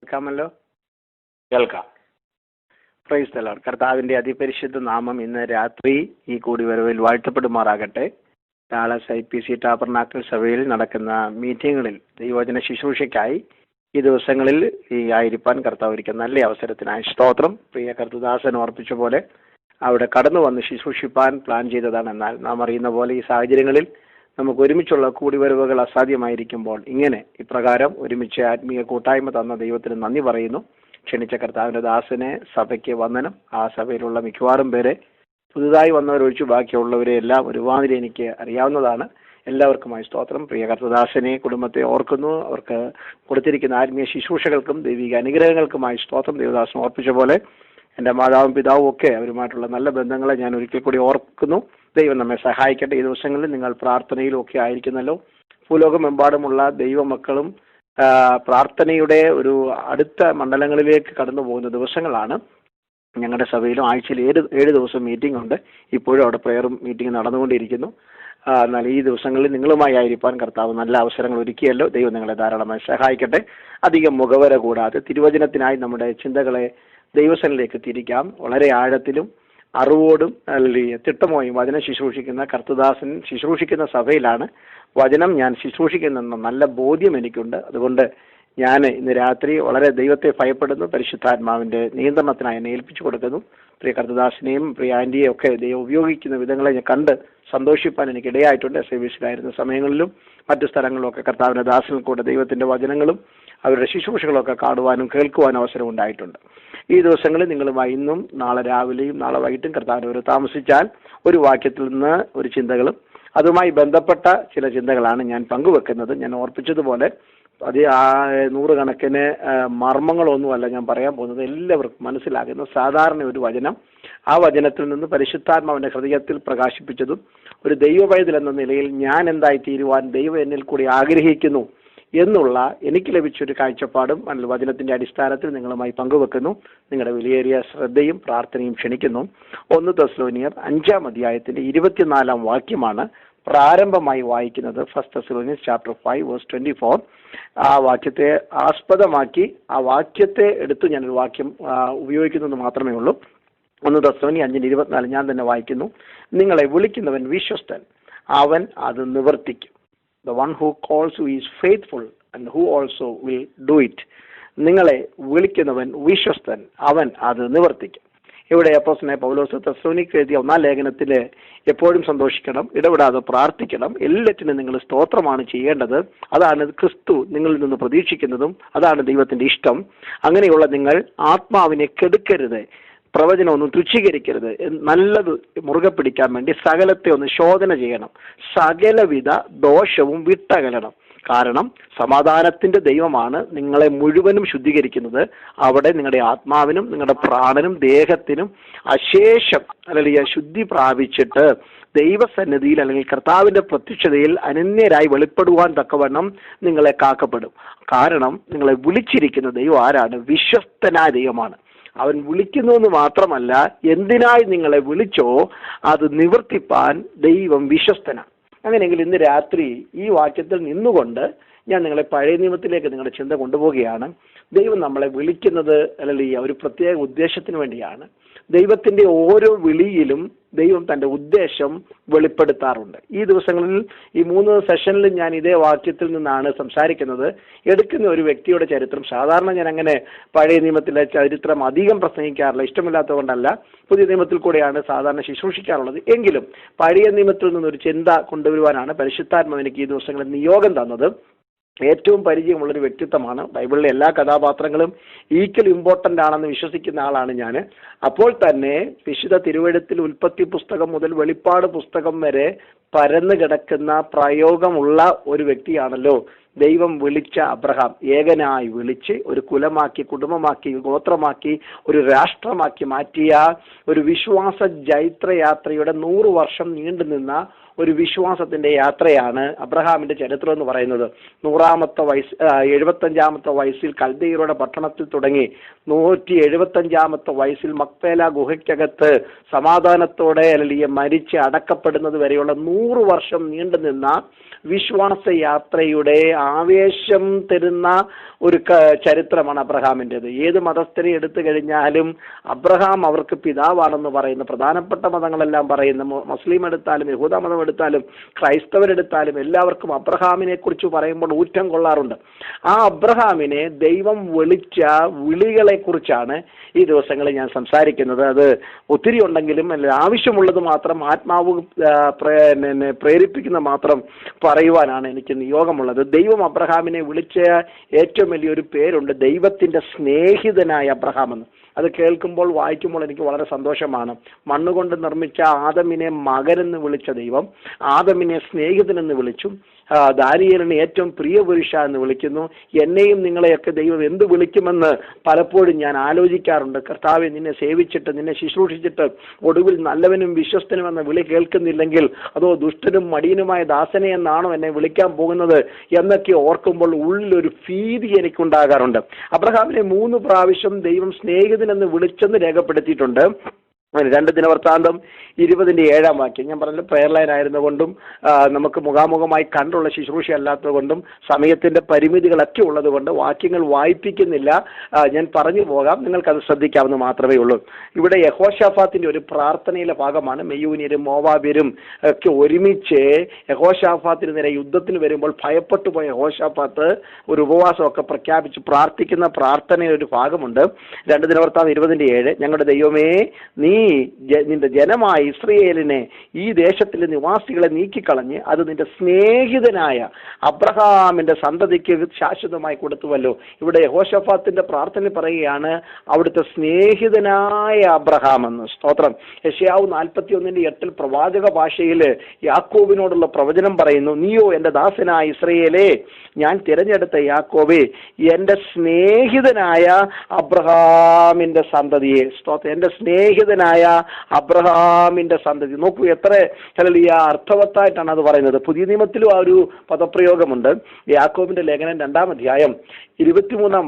കേൾക്കാമല്ലോ? കേൾക്കാം. Praise the Lord. കർത്താവിന്റെ അതിപരിശുദ്ധ നാമം ഇന്ന് രാത്രി ഈ കൂടിവരവിൽ വാഴ്ത്തപ്പെടുമാറാകട്ടെ. ഡാളസ് IPC ടാബർനാക്കിൾ സഭയിൽ നടക്കുന്ന മീറ്റിങ്ങുകളിൽ ദൈവവചന ശുശ്രൂഷയ്ക്കായി ഈ ദിവസങ്ങളിൽ ആയിരിക്കാൻ കർത്താവ് ഒരുക്കുന്ന നല്ല അവസരത്തിനായി സ്തോത്രം. പ്രിയ കർത്തദാസൻ ഓർപ്പിച്ച പോലെ അവിടെ കടന്നു വന്ന് ശുശ്രൂഷിപ്പാൻ പ്ലാൻ ചെയ്തതാണ്. എന്നാൽ നാം അറിയുന്ന പോലെ ഈ സാഹചര്യങ്ങളിൽ നമുക്ക് ഒരുമിച്ചുള്ള കൂടിവരവുകൾ അസാധ്യമായിരിക്കുമ്പോൾ ഇങ്ങനെ ഇപ്രകാരം ഒരുമിച്ച് ആത്മീയ കൂട്ടായ്മ തന്ന ദൈവത്തിന് നന്ദി പറയുന്നു. ക്ഷണിച്ച കർത്താവിന്റെ ദാസനെ സഭയ്ക്ക് വന്ദനം. ആ സഭയിലുള്ള മിക്കവാറും പേരെ പുതുതായി വന്നവരൊഴിച്ച് ബാക്കിയുള്ളവരെ എല്ലാം ഒരുമാതിരി എനിക്ക് അറിയാവുന്നതാണ്. എല്ലാവർക്കുമായി സ്തോത്രം. പ്രിയ കർത്തദാസനെ കുടുംബത്തെ ഓർക്കുന്നു. അവർക്ക് കൊടുത്തിരിക്കുന്ന ആത്മീയ ശുശ്രൂഷകൾക്കും ദൈവിക അനുഗ്രഹങ്ങൾക്കുമായി സ്തോത്രം. ദേവദാസൻ ഓർപ്പിച്ച പോലെ എൻ്റെ മാതാവും പിതാവും ഒക്കെ അവരുമായിട്ടുള്ള നല്ല ബന്ധങ്ങളെ ഞാൻ ഒരിക്കൽ കൂടി ഓർക്കുന്നു. ദൈവം നമ്മെ സഹായിക്കട്ടെ. ഈ ദിവസങ്ങളിൽ നിങ്ങൾ പ്രാർത്ഥനയിലും ഒക്കെ ആയിരിക്കുന്നല്ലോ. ഭൂലോകമെമ്പാടുമുള്ള ദൈവമക്കളും പ്രാർത്ഥനയുടെ ഒരു അടുത്ത മണ്ഡലങ്ങളിലേക്ക് കടന്നു പോകുന്ന ദിവസങ്ങളാണ്. ഞങ്ങളുടെ സഭയിലും ആഴ്ചയിൽ 7 ദിവസം മീറ്റിംഗ് ഉണ്ട്. ഇപ്പോഴും അവിടെ പ്രെയറും മീറ്റിംഗ് നടന്നുകൊണ്ടിരിക്കുന്നു. എന്നാൽ ഈ ദിവസങ്ങളിൽ നിങ്ങളുമായി ആയിരിക്കാൻ കർത്താവ് നല്ല അവസരങ്ങൾ ഒരുക്കിയല്ലോ. ദൈവം നിങ്ങളെ ധാരാളമായി സഹായിക്കട്ടെ. അധികം മുഖവര കൂടാതെ തിരുവചനത്തിനായി നമ്മുടെ ചിന്തകളെ ദൈവസനിലേക്ക് തിരിക്കാം. വളരെ ആഴത്തിലും അറിവോടും തിട്ടമോയും വചനം ശുശ്രൂഷിക്കുന്ന കർത്തദാസൻ ശുശ്രൂഷിക്കുന്ന സഭയിലാണ് വചനം ഞാൻ ശുശ്രൂഷിക്കുന്നെന്ന നല്ല ബോധ്യം എനിക്കുണ്ട്. അതുകൊണ്ട് ഞാൻ ഇന്ന് രാത്രി വളരെ ദൈവത്തെ ഭയപ്പെടുന്നു. പരിശുദ്ധാത്മാവിന്റെ നിയന്ത്രണത്തിനായി എന്നെ ഏൽപ്പിച്ചു കൊടുക്കുന്നു. പ്രിയ കർത്തദാസിനെയും പ്രിയ ആന്റിയെയും ഒക്കെ ദൈവം ഉപയോഗിക്കുന്ന വിധങ്ങളെ ഞാൻ കണ്ട് സന്തോഷിപ്പാൻ എനിക്ക് ഇടയായിട്ടുണ്ട്. സർവീസിലായിരുന്ന സമയങ്ങളിലും മറ്റു സ്ഥലങ്ങളിലൊക്കെ കർത്താവിന്റെ ദാസനിൽ കൂടെ ദൈവത്തിന്റെ വചനങ്ങളും അവരുടെ ശുശ്രൂഷകളൊക്കെ കാണുവാനും കേൾക്കുവാനും അവസരം ഉണ്ടായിട്ടുണ്ട്. ഈ ദിവസങ്ങളിൽ നിങ്ങളുമായി ഇന്നും നാളെ രാവിലെയും നാളെ വൈകിട്ടും കർത്താവിന് താമസിച്ചാൽ ഒരു വാക്യത്തിൽ നിന്ന് ഒരു ചിന്തകളും അതുമായി ബന്ധപ്പെട്ട ചില ചിന്തകളാണ് ഞാൻ പങ്കുവെക്കുന്നത്. ഞാൻ ഓർപ്പിച്ചതുപോലെ അത് 100 കണക്കിന് മർമ്മങ്ങളൊന്നുമല്ല ഞാൻ പറയാൻ പോകുന്നത്. എല്ലാവർക്കും മനസ്സിലാകുന്ന സാധാരണ ഒരു വചനം, ആ വചനത്തിൽ നിന്ന് പരിശുദ്ധാത്മാവിന്റെ ഹൃദയത്തിൽ പ്രകാശിപ്പിച്ചതും ഒരു ദൈവവൈതൽ എന്ന നിലയിൽ ഞാൻ എന്തായി തീരുവാൻ ദൈവം എന്നിൽ കൂടി ആഗ്രഹിക്കുന്നു എന്നുള്ള എനിക്ക് ലഭിച്ചൊരു കാഴ്ചപ്പാടും വചനത്തിന്റെ അടിസ്ഥാനത്തിൽ നിങ്ങളുമായി പങ്കുവെക്കുന്നു. നിങ്ങളുടെ വിലയേറിയ ശ്രദ്ധയും പ്രാർത്ഥനയും ക്ഷണിക്കുന്നു. 1 തെസ്സലോനിയർ 5-ാം അധ്യായത്തിന്റെ 24-ാം വാക്യമാണ് പ്രാരംഭമായി വായിക്കുന്നത്. 1 Thessalonians chapter 5 verse 24. ആ വാക്യത്തെ ആസ്പദമാക്കി ആ വാക്യത്തെ എടുത്ത് ഞാനൊരു വാക്യം ഉപയോഗിക്കുന്നത് മാത്രമേ ഉള്ളൂ. 1 Thessalonians 5:24 ഞാൻ തന്നെ വായിക്കുന്നു. നിങ്ങളെ വിളിക്കുന്നവൻ വിശ്വസ്തൻ, അവൻ അത് നിവർത്തിക്കും. The one who calls you is faithful and who also will do it. നിങ്ങളെ വിളിക്കുന്നവൻ വിശ്വസ്തൻ, അവൻ അത് നിവർത്തിക്കും. ഇവിടെ അപ്പോസ്തലനായ പൗലോസ് തെസ്സലോനിക്കർക്ക് എഴുതിയ 1-ാം ലേഖനത്തിൽ എപ്പോഴും സന്തോഷിക്കണം, ഇടപെടാതെ പ്രാർത്ഥിക്കണം, എല്ലാറ്റിനും നിങ്ങൾ സ്തോത്രമാണ് ചെയ്യേണ്ടത്. അതാണ് ക്രിസ്തു നിങ്ങളിൽ നിന്ന് പ്രതീക്ഷിക്കുന്നതും അതാണ് ദൈവത്തിന്റെ ഇഷ്ടം. അങ്ങനെയുള്ള നിങ്ങൾ ആത്മാവിനെ കെടുക്കരുത്, പ്രവചനമൊന്നും തുച്ഛീകരിക്കരുത്, നല്ലത് മുറുകെ പിടിക്കാൻ വേണ്ടി സകലത്തെ ഒന്ന് ശോധന ചെയ്യണം, സകലവിധ ദോഷവും വിട്ടകലണം. കാരണം സമാധാനത്തിന്റെ ദൈവമാണ് നിങ്ങളെ മുഴുവനും ശുദ്ധീകരിക്കുന്നത്. അവിടെ നിങ്ങളുടെ ആത്മാവിനും നിങ്ങളുടെ പ്രാണനും ദേഹത്തിനും അശേഷം അല്ലെങ്കിൽ ശുദ്ധി പ്രാപിച്ചിട്ട് ദൈവസന്നിധിയിൽ അല്ലെങ്കിൽ കർത്താവിന്റെ പ്രത്യക്ഷതയിൽ അനന്യരായി വെളിപ്പെടുവാൻ തക്കവണ്ണം നിങ്ങളെ കാക്കപ്പെടും. കാരണം നിങ്ങളെ വിളിച്ചിരിക്കുന്ന ദൈവം ആരാണ്? വിശ്വസ്തനായ ദൈവമാണ്. അവൻ വിളിക്കുന്നു എന്ന് മാത്രമല്ല, എന്തിനായി നിങ്ങളെ വിളിച്ചോ അത് നിവർത്തിപ്പാൻ ദൈവം വിശ്വസ്തനാണ്. അങ്ങനെയെങ്കിൽ ഇന്ന് രാത്രി ഈ വാക്യത്തിൽ നിന്നുകൊണ്ട് ഞാൻ നിങ്ങളെ പഴയ നിയമത്തിലേക്ക് നിങ്ങളുടെ ചിന്ത കൊണ്ടുപോവുകയാണ്. ദൈവം നമ്മളെ വിളിക്കുന്നത് അല്ലെങ്കിൽ ഒരു പ്രത്യേക ഉദ്ദേശത്തിന് വേണ്ടിയാണ്. ദൈവത്തിന്റെ ഓരോ വിളിയിലും ദൈവം തന്റെ ഉദ്ദേശം വെളിപ്പെടുത്താറുണ്ട്. ഈ ദിവസങ്ങളിൽ ഈ 3 സെഷനിലും ഞാൻ ഇതേ വാക്യത്തിൽ നിന്നാണ് സംസാരിക്കുന്നത്. എടുക്കുന്ന ഒരു വ്യക്തിയുടെ ചരിത്രം സാധാരണ ഞാൻ അങ്ങനെ പഴയ നിയമത്തിലെ ചരിത്രം അധികം പ്രസംഗിക്കാറില്ല, ഇഷ്ടമില്ലാത്തത് കൊണ്ടല്ല, പുതിയ നിയമത്തിൽ കൂടെയാണ് സാധാരണ ശുശ്രൂഷിക്കാറുള്ളത്. എങ്കിലും പഴയ നിയമത്തിൽ നിന്നൊരു ചിന്ത കൊണ്ടുവരുവാനാണ് പരിശുദ്ധാത്മാവ് എനിക്ക് ഈ ദിവസങ്ങളിൽ നിയോഗം തന്നത്. ഏറ്റവും പരിചയമുള്ളൊരു വ്യക്തിത്വമാണ്. ബൈബിളിലെ എല്ലാ കഥാപാത്രങ്ങളും ഈക്വൽ ഇമ്പോർട്ടൻ്റ് ആണെന്ന് വിശ്വസിക്കുന്ന ആളാണ് ഞാൻ. അപ്പോൾ തന്നെ വിശുദ്ധ തിരുവെഴുത്തിൽ ഉൽപ്പത്തി പുസ്തകം മുതൽ വെളിപ്പാട് പുസ്തകം വരെ പരന്നു കിടക്കുന്ന പ്രയോഗമുള്ള ഒരു വ്യക്തിയാണല്ലോ ദൈവം വിളിച്ച അബ്രഹാം. ഏകനായി വിളിച്ച് ഒരു കുലമാക്കി, കുടുംബമാക്കി, ഗോത്രമാക്കി, ഒരു രാഷ്ട്രമാക്കി മാറ്റിയ ഒരു വിശ്വാസ ജൈത്രയാത്രയുടെ 100 വർഷം നീണ്ടു നിന്ന ഒരു വിശ്വാസത്തിന്റെ യാത്രയാണ് അബ്രഹാമിന്റെ ചരിത്രം എന്ന് പറയുന്നത്. 75 വയസ്സിൽ കൽദയരുടെ പട്ടണത്തിൽ തുടങ്ങി 175 വയസ്സിൽ മക്പേല ഗുഹയ്ക്കകത്ത് സമാധാനത്തോടെ അല്ലെങ്കിൽ മരിച്ച് അടക്കപ്പെടുന്നത് വരെയുള്ള 100 വർഷം നീണ്ടുനിന്ന വിശ്വാസ യാത്രയുടെ ആവേശം തരുന്ന ഒരു ചരിത്രമാണ് അബ്രഹാമിൻ്റെത്. ഏത് മതസ്ഥരെ എടുത്തു കഴിഞ്ഞാലും അബ്രഹാം അവർക്ക് പിതാവാണെന്ന് പറയുന്ന പ്രധാനപ്പെട്ട മതങ്ങളെല്ലാം പറയുന്ന, മുസ്ലിം എടുത്താലും യഹൂദ മതം എടുത്താലും ക്രൈസ്തവരെടുത്താലും എല്ലാവർക്കും അബ്രഹാമിനെ കുറിച്ച് പറയുമ്പോൾ ഊറ്റം കൊള്ളാറുണ്ട്. ആ അബ്രഹാമിനെ ദൈവം വിളിച്ച വിളികളെ കുറിച്ചാണ് ഈ ദിവസങ്ങളിൽ ഞാൻ സംസാരിക്കുന്നത്. അത് ഒത്തിരി ഉണ്ടെങ്കിലും ആവശ്യമുള്ളത് മാത്രം ആത്മാവ് പ്രേരിപ്പിക്കുന്ന മാത്രം പറയുവാനാണ് എനിക്ക് നിയോഗമുള്ളത്. ദൈവം അബ്രഹാമിനെ വിളിച്ച ഏറ്റവും വലിയൊരു പേരുണ്ട്, ദൈവത്തിന്റെ സ്നേഹിതനായ അബ്രഹാം എന്ന്. അത് കേൾക്കുമ്പോൾ വായിക്കുമ്പോൾ എനിക്ക് വളരെ സന്തോഷമാണ്. മണ്ണുകൊണ്ട് നിർമ്മിച്ച ആദമിനെ മകനെന്ന് വിളിച്ച ദൈവം ആദമിനെ സ്നേഹിതനെന്ന് വിളിച്ചു. ദാനിയേലിനെ ഏറ്റവും പ്രിയ പുരുഷ എന്ന് വിളിക്കുന്നു. എന്നെയും നിങ്ങളെയൊക്കെ ദൈവം എന്ത് വിളിക്കുമെന്ന് പലപ്പോഴും ഞാൻ ആലോചിക്കാറുണ്ട്. കർത്താവെ, നിന്നെ സേവിച്ചിട്ട് നിന്നെ ശുശ്രൂഷിച്ചിട്ട് ഒടുവിൽ നല്ലവനും വിശ്വസ്തനും എന്ന വിളി കേൾക്കുന്നില്ലെങ്കിൽ അതോ ദുഷ്ടനും മടിയനുമായ ദാസനെ എന്നാണോ എന്നെ വിളിക്കാൻ പോകുന്നത് എന്നൊക്കെ ഓർക്കുമ്പോൾ ഉള്ളിലൊരു ഭീതി എനിക്കുണ്ടാകാറുണ്ട്. അബ്രഹാമിനെ 3 പ്രാവശ്യം ദൈവം സ്നേഹിതനെന്ന് വിളിച്ചെന്ന് രേഖപ്പെടുത്തിയിട്ടുണ്ട്. 2 ദിനവൃത്താന്തം 20:7 ഞാൻ പറഞ്ഞ പ്രയർ ലൈൻ ആയിരുന്നുകൊണ്ടും നമുക്ക് മുഖാമുഖമായി കണ്ടുള്ള ശുശ്രൂഷ അല്ലാത്തത് കൊണ്ടും സമയത്തിന്റെ പരിമിതികളൊക്കെ ഉള്ളത് കൊണ്ട് വാക്യങ്ങൾ വായിപ്പിക്കുന്നില്ല. ഞാൻ പറഞ്ഞു പോകാം, നിങ്ങൾക്കത് ശ്രദ്ധിക്കാവുന്ന മാത്രമേ ഉള്ളൂ. ഇവിടെ യഹോശാഫാത്തിന്റെ ഒരു പ്രാർത്ഥനയിലെ ഭാഗമാണ്. മെയ്യൂന്യരും മോവാബ്യരും ഒക്കെ ഒരുമിച്ച് യഹോശാഫാത്തിന് നേരെ യുദ്ധത്തിന് വരുമ്പോൾ ഭയപ്പെട്ടു പോയ യഹോശാഫാത്ത് ഒരു ഉപവാസമൊക്കെ പ്രഖ്യാപിച്ച് പ്രാർത്ഥിക്കുന്ന പ്രാർത്ഥനയുടെ ഒരു ഭാഗമുണ്ട്. 2 ദിനവൃത്താന്തം 20:7 ഞങ്ങളുടെ ദൈവമേ, നീ നിന്റെ ജനമായ ഇസ്രയേലിനെ, ഈ ദേശത്തിലെ നിവാസികളെ നീക്കിക്കളഞ്ഞ് അത് നിന്റെ സ്നേഹിതനായ അബ്രഹാമിന്റെ സന്തതിക്ക് ശാശ്വതമായി കൊടുത്തുവല്ലോ. ഇവിടെ യഹോശാഫാത്തിന്റെ പ്രാർത്ഥന പറയുകയാണ് അവിടുത്തെ സ്നേഹിതനായ അബ്രഹാം എന്ന്. സ്തോത്രം. യെശയ്യാവ് 41:8 പ്രവാചക ഭാഷയിൽ യാക്കോബിനോടുള്ള പ്രവചനം പറയുന്നു, നീയോ എന്റെ ദാസനായ ഇസ്രയേലേ, ഞാൻ തിരഞ്ഞെടുത്ത യാക്കോബേ, എന്റെ സ്നേഹിതനായ അബ്രഹാമിന്റെ സന്തതിയെ. സ്തോത്രം. എന്റെ സ്നേഹിതനായ അബ്രഹാമിന്റെ സന്തതി. നോക്കൂ എത്ര അർത്ഥവത്തായിട്ടാണ് അത് പറയുന്നത്. പുതിയ നിയമത്തിലും ആ ഒരു പദപ്രയോഗമുണ്ട്. യാക്കോബിന്റെ ലേഖനം 2-ാം അധ്യായം 23-ാം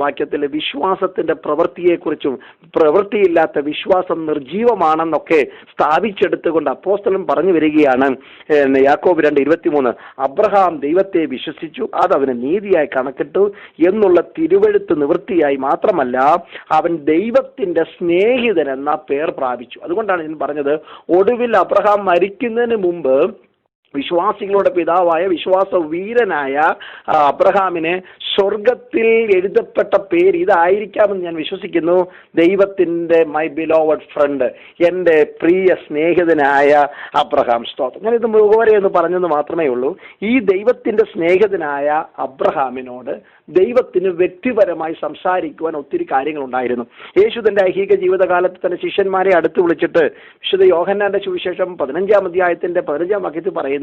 വിശ്വാസത്തിന്റെ പ്രവൃത്തിയെക്കുറിച്ചും പ്രവൃത്തിയില്ലാത്ത വിശ്വാസം നിർജീവമാണെന്നൊക്കെ സ്ഥാപിച്ചെടുത്തുകൊണ്ട് അപ്പോസ്തലൻ പറഞ്ഞു വരികയാണ്. യാക്കോബ് 2:23 അബ്രഹാം ദൈവത്തെ വിശ്വസിച്ചു, അത് അവന് നീതിയായി കണക്കിട്ടു എന്നുള്ള തിരുവെഴുത്ത് നിവൃത്തിയായി മാത്രമല്ല അവൻ ദൈവത്തിന്റെ സ്നേഹിതൻ എന്ന പേർ പ്രാപിച്ചു. അതുകൊണ്ടാണ് ഞാൻ പറഞ്ഞത്, ഒടുവിൽ അബ്രഹാം മരിക്കുന്നതിന് മുമ്പ് വിശ്വാസികളുടെ പിതാവായ വിശ്വാസ വീരനായ അബ്രഹാമിന് സ്വർഗത്തിൽ എഴുതപ്പെട്ട പേര് ഇതായിരിക്കാമെന്ന് ഞാൻ വിശ്വസിക്കുന്നു. ദൈവത്തിന്റെ മൈ ബിലോവഡ് ഫ്രണ്ട്, എൻ്റെ പ്രിയ സ്നേഹിതനായ അബ്രഹാം. സ്തോത്രം. ഞാനിത് മുഖവരെ എന്ന് പറഞ്ഞെന്ന് മാത്രമേ ഉള്ളൂ. ഈ ദൈവത്തിന്റെ സ്നേഹിതനായ അബ്രഹാമിനോട് ദൈവത്തിന് വ്യക്തിപരമായി സംസാരിക്കുവാൻ ഒത്തിരി കാര്യങ്ങളുണ്ടായിരുന്നു. യേശു തന്റെ ഐഹിക ജീവിതകാലത്ത് തന്റെ ശിഷ്യന്മാരെ അടുത്ത് വിളിച്ചിട്ട് വിശുദ്ധ യോഹന്നാന്റെ സുവിശേഷം 15-ാം അധ്യായത്തിന്റെ 15-ാം വാക്യത്തിൽ പറയുന്നു,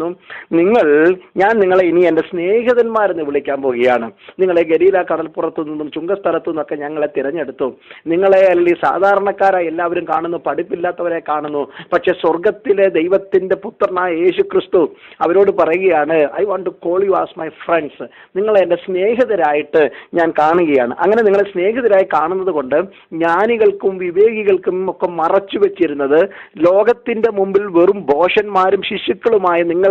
ഞാൻ നിങ്ങളെ ഇനി എൻ്റെ സ്നേഹിതന്മാരെന്ന് വിളിക്കാൻ പോവുകയാണ്. നിങ്ങളെ ഗലീല കടൽപ്പുറത്തു നിന്നും ചുങ്കസ്ഥലത്തു നിന്നൊക്കെ ഞങ്ങളെ തിരഞ്ഞെടുത്തു. നിങ്ങളെ അല്ലെങ്കിൽ സാധാരണക്കാരായി എല്ലാവരും കാണുന്നു, പഠിപ്പില്ലാത്തവരെ കാണുന്നു. പക്ഷെ സ്വർഗത്തിലെ ദൈവത്തിന്റെ പുത്രനായ യേശു ക്രിസ്തു അവരോട് പറയുകയാണ്, I want to call you as my friends. നിങ്ങളെ എൻ്റെ സ്നേഹിതരായിട്ട് ഞാൻ കാണുകയാണ്. അങ്ങനെ നിങ്ങളെ സ്നേഹിതരായി കാണുന്നത് കൊണ്ട് ജ്ഞാനികൾക്കും വിവേകികൾക്കും ഒക്കെ മറച്ചു വെച്ചിരുന്നത് ലോകത്തിന്റെ മുമ്പിൽ വെറും ഭോഷന്മാരും ശിശുക്കളുമായ നിങ്ങൾക്ക്